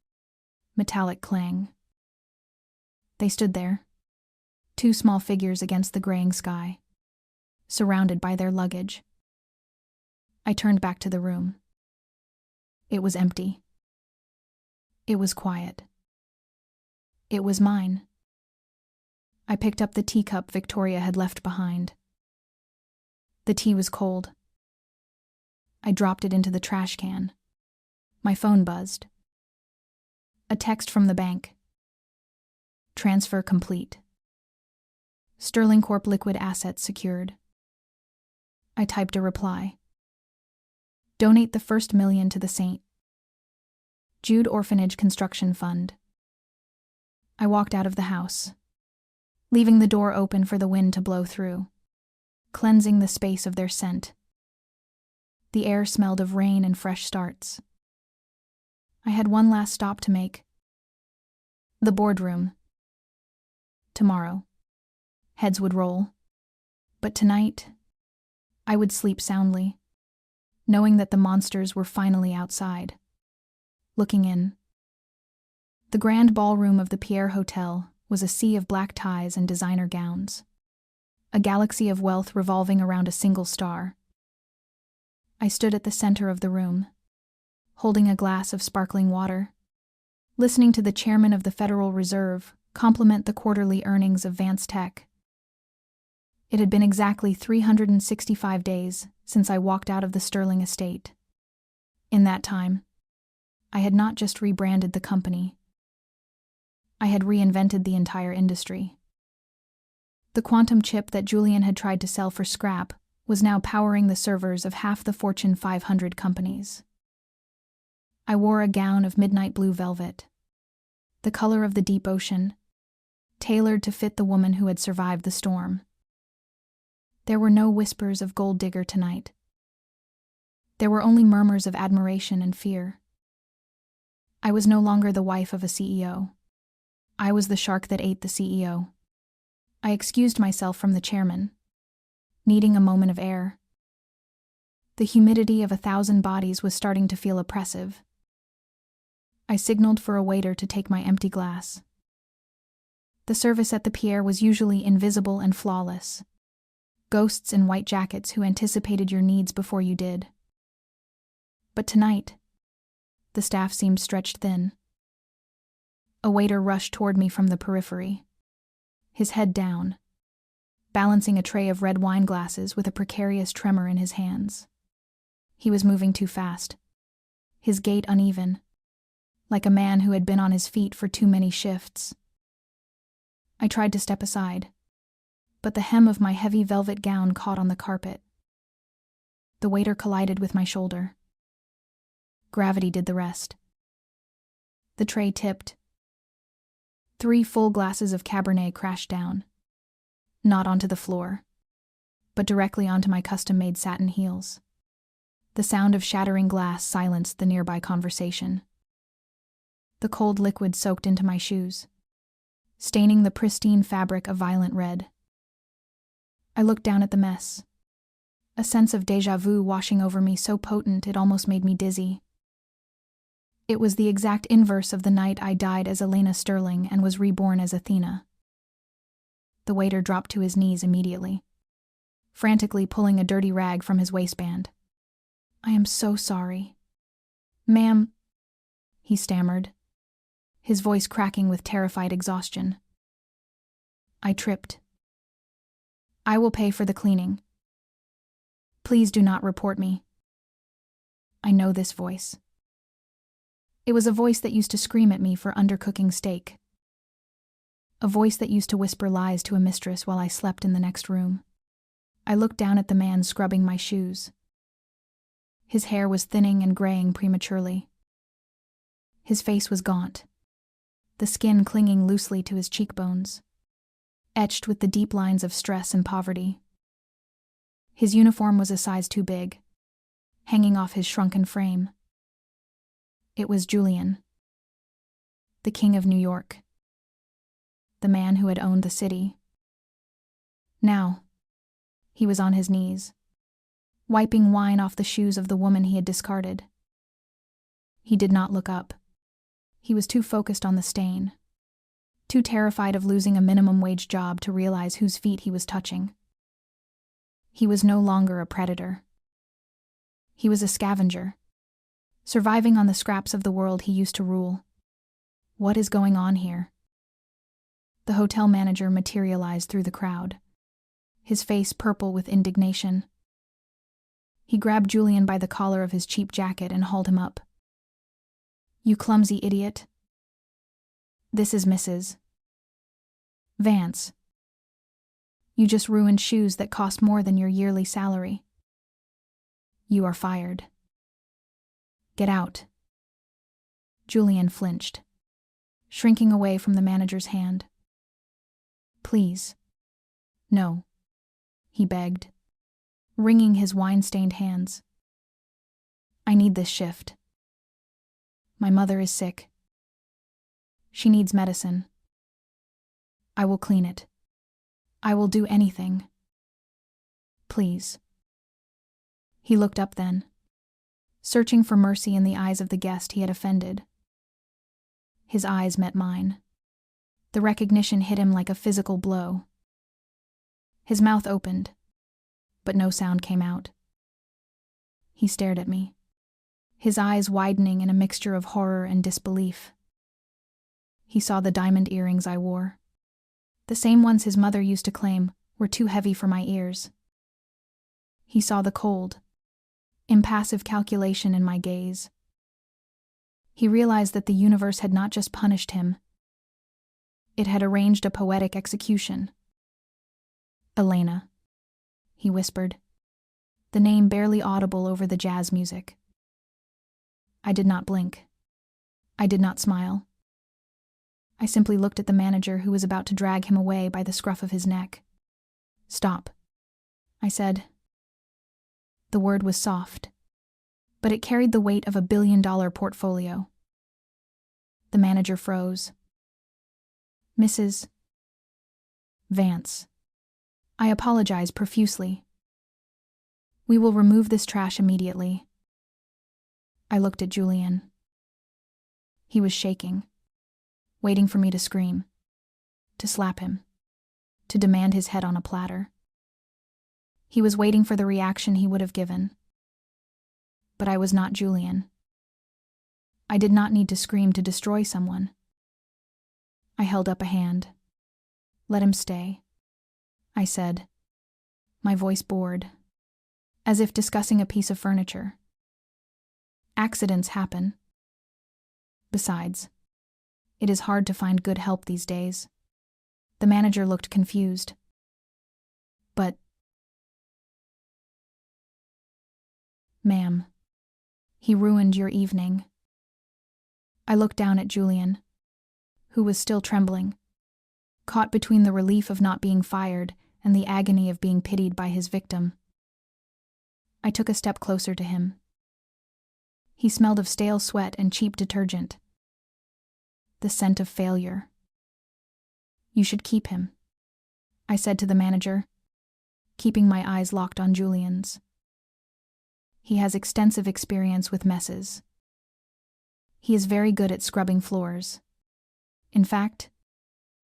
metallic clang. They stood there, 2 small figures against the graying sky, surrounded by their luggage. I turned back to the room. It was empty. It was quiet. It was mine. I picked up the teacup Victoria had left behind. The tea was cold. I dropped it into the trash can. My phone buzzed. A text from the bank. Transfer complete. Sterling Corp liquid assets secured. I typed a reply. Donate the first $1 million to the St. Jude Orphanage Construction Fund. I walked out of the house, leaving the door open for the wind to blow through, cleansing the space of their scent. The air smelled of rain and fresh starts. I had one last stop to make. The boardroom. Tomorrow, heads would roll. But tonight, I would sleep soundly, knowing that the monsters were finally outside, looking in. The grand ballroom of the Pierre Hotel was a sea of black ties and designer gowns, a galaxy of wealth revolving around a single star. I stood at the center of the room, holding a glass of sparkling water, listening to the chairman of the Federal Reserve compliment the quarterly earnings of Vance Tech. It had been exactly 365 days since I walked out of the Sterling estate. In that time, I had not just rebranded the company. I had reinvented the entire industry. The quantum chip that Julian had tried to sell for scrap was now powering the servers of half the Fortune 500 companies. I wore a gown of midnight blue velvet, the color of the deep ocean, tailored to fit the woman who had survived the storm. There were no whispers of gold digger tonight. There were only murmurs of admiration and fear. I was no longer the wife of a CEO. I was the shark that ate the CEO. I excused myself from the chairman, needing a moment of air, The humidity of 1,000 bodies was starting to feel oppressive. I signaled for a waiter to take my empty glass. The service at the pier was usually invisible and flawless. Ghosts in white jackets who anticipated your needs before you did. But tonight, the staff seemed stretched thin. A waiter rushed toward me from the periphery, his head down, balancing a tray of red wine glasses with a precarious tremor in his hands. He was moving too fast, his gait uneven, like a man who had been on his feet for too many shifts. I tried to step aside, but the hem of my heavy velvet gown caught on the carpet. The waiter collided with my shoulder. Gravity did the rest. The tray tipped. 3 full glasses of Cabernet crashed down, not onto the floor, but directly onto my custom-made satin heels. The sound of shattering glass silenced the nearby conversation. The cold liquid soaked into my shoes, staining the pristine fabric a violent red. I looked down at the mess, a sense of déjà vu washing over me so potent it almost made me dizzy. It was the exact inverse of the night I died as Elena Sterling and was reborn as Athena. The waiter dropped to his knees immediately, frantically pulling a dirty rag from his waistband. "I am so sorry. Ma'am," he stammered, his voice cracking with terrified exhaustion. I tripped. "I will pay for the cleaning. Please do not report me." I know this voice. It was a voice that used to scream at me for undercooking steak. A voice that used to whisper lies to a mistress while I slept in the next room. I looked down at the man scrubbing my shoes. His hair was thinning and graying prematurely. His face was gaunt, the skin clinging loosely to his cheekbones, etched with the deep lines of stress and poverty. His uniform was a size too big, hanging off his shrunken frame. It was Julian, the King of New York, the man who had owned the city. Now, he was on his knees, wiping wine off the shoes of the woman he had discarded. He did not look up. He was too focused on the stain, too terrified of losing a minimum-wage job to realize whose feet he was touching. He was no longer a predator. He was a scavenger, surviving on the scraps of the world he used to rule. What is going on here? The hotel manager materialized through the crowd, his face purple with indignation. He grabbed Julian by the collar of his cheap jacket and hauled him up. "You clumsy idiot. This is Mrs. Vance. You just ruined shoes that cost more than your yearly salary. You are fired. Get out." Julian flinched, shrinking away from the manager's hand. "Please. No," he begged, wringing his wine-stained hands. "I need this shift. My mother is sick. She needs medicine. I will clean it. I will do anything. Please." He looked up then, searching for mercy in the eyes of the guest he had offended. His eyes met mine. The recognition hit him like a physical blow. His mouth opened, but no sound came out. He stared at me, his eyes widening in a mixture of horror and disbelief. He saw the diamond earrings I wore, the same ones his mother used to claim were too heavy for my ears. He saw the cold, impassive calculation in my gaze. He realized that the universe had not just punished him. It had arranged a poetic execution. "Elena," he whispered, the name barely audible over the jazz music. I did not blink. I did not smile. I simply looked at the manager who was about to drag him away by the scruff of his neck. "Stop," I said. The word was soft, but it carried the weight of a billion-dollar portfolio. The manager froze. "Mrs. Vance." I apologized profusely. We will remove this trash immediately. I looked at Julian. He was shaking, waiting for me to scream, to slap him, to demand his head on a platter. He was waiting for the reaction he would have given. But I was not Julian. I did not need to scream to destroy someone. I held up a hand. Let him stay, I said, my voice bored, as if discussing a piece of furniture. Accidents happen. Besides, it is hard to find good help these days. The manager looked confused. But, ma'am, he ruined your evening. I looked down at Julian, who was still trembling, caught between the relief of not being fired and the agony of being pitied by his victim. I took a step closer to him. He smelled of stale sweat and cheap detergent. The scent of failure. You should keep him, I said to the manager, keeping my eyes locked on Julian's. He has extensive experience with messes. He is very good at scrubbing floors. In fact,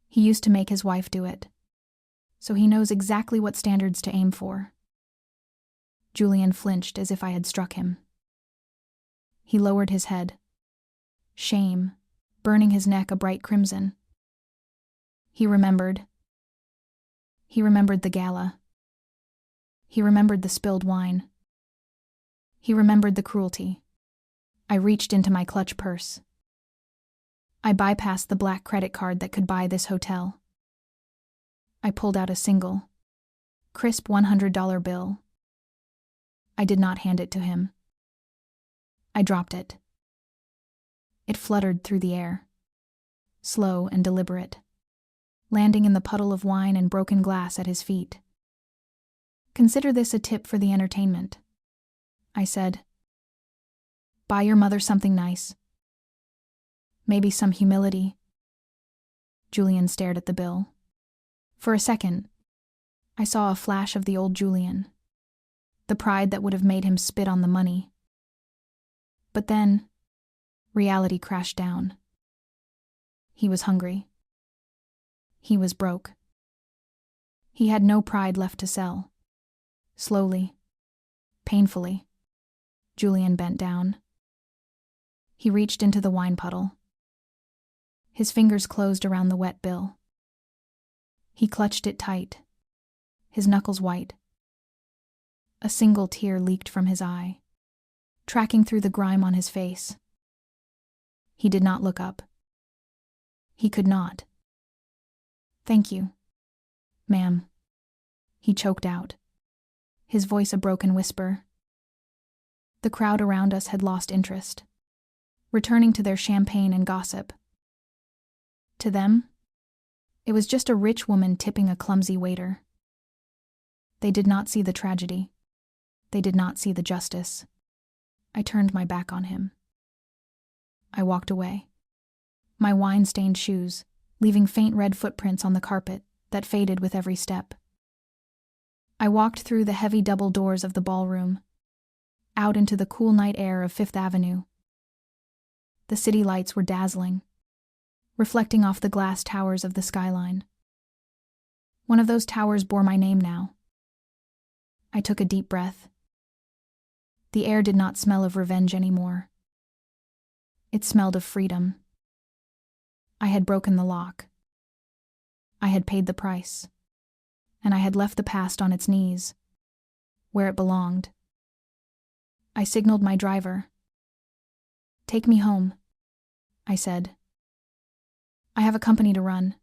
he used to make his wife do it, so he knows exactly what standards to aim for. Julian flinched as if I had struck him. He lowered his head, shame burning his neck a bright crimson. He remembered. He remembered the gala. He remembered the spilled wine. He remembered the cruelty. I reached into my clutch purse. I bypassed the black credit card that could buy this hotel. I pulled out a single, crisp $100 bill. I did not hand it to him. I dropped it. It fluttered through the air, slow and deliberate, landing in the puddle of wine and broken glass at his feet. Consider this a tip for the entertainment, I said. Buy your mother something nice. Maybe some humility. Julian stared at the bill. For a second, I saw a flash of the old Julian, the pride that would have made him spit on the money. But then, reality crashed down. He was hungry. He was broke. He had no pride left to sell. Slowly, painfully, Julian bent down. He reached into the wine puddle. His fingers closed around the wet bill. He clutched it tight, his knuckles white. A single tear leaked from his eye, tracking through the grime on his face. He did not look up. He could not. Thank you, ma'am, he choked out, his voice a broken whisper. The crowd around us had lost interest, returning to their champagne and gossip. To them, it was just a rich woman tipping a clumsy waiter. They did not see the tragedy. They did not see the justice. I turned my back on him. I walked away, my wine-stained shoes leaving faint red footprints on the carpet that faded with every step. I walked through the heavy double doors of the ballroom, out into the cool night air of Fifth Avenue. The city lights were dazzling, reflecting off the glass towers of the skyline. One of those towers bore my name now. I took a deep breath. The air did not smell of revenge anymore. It smelled of freedom. I had broken the lock. I had paid the price. And I had left the past on its knees, where it belonged. I signaled my driver. Take me home, I said. I have a company to run.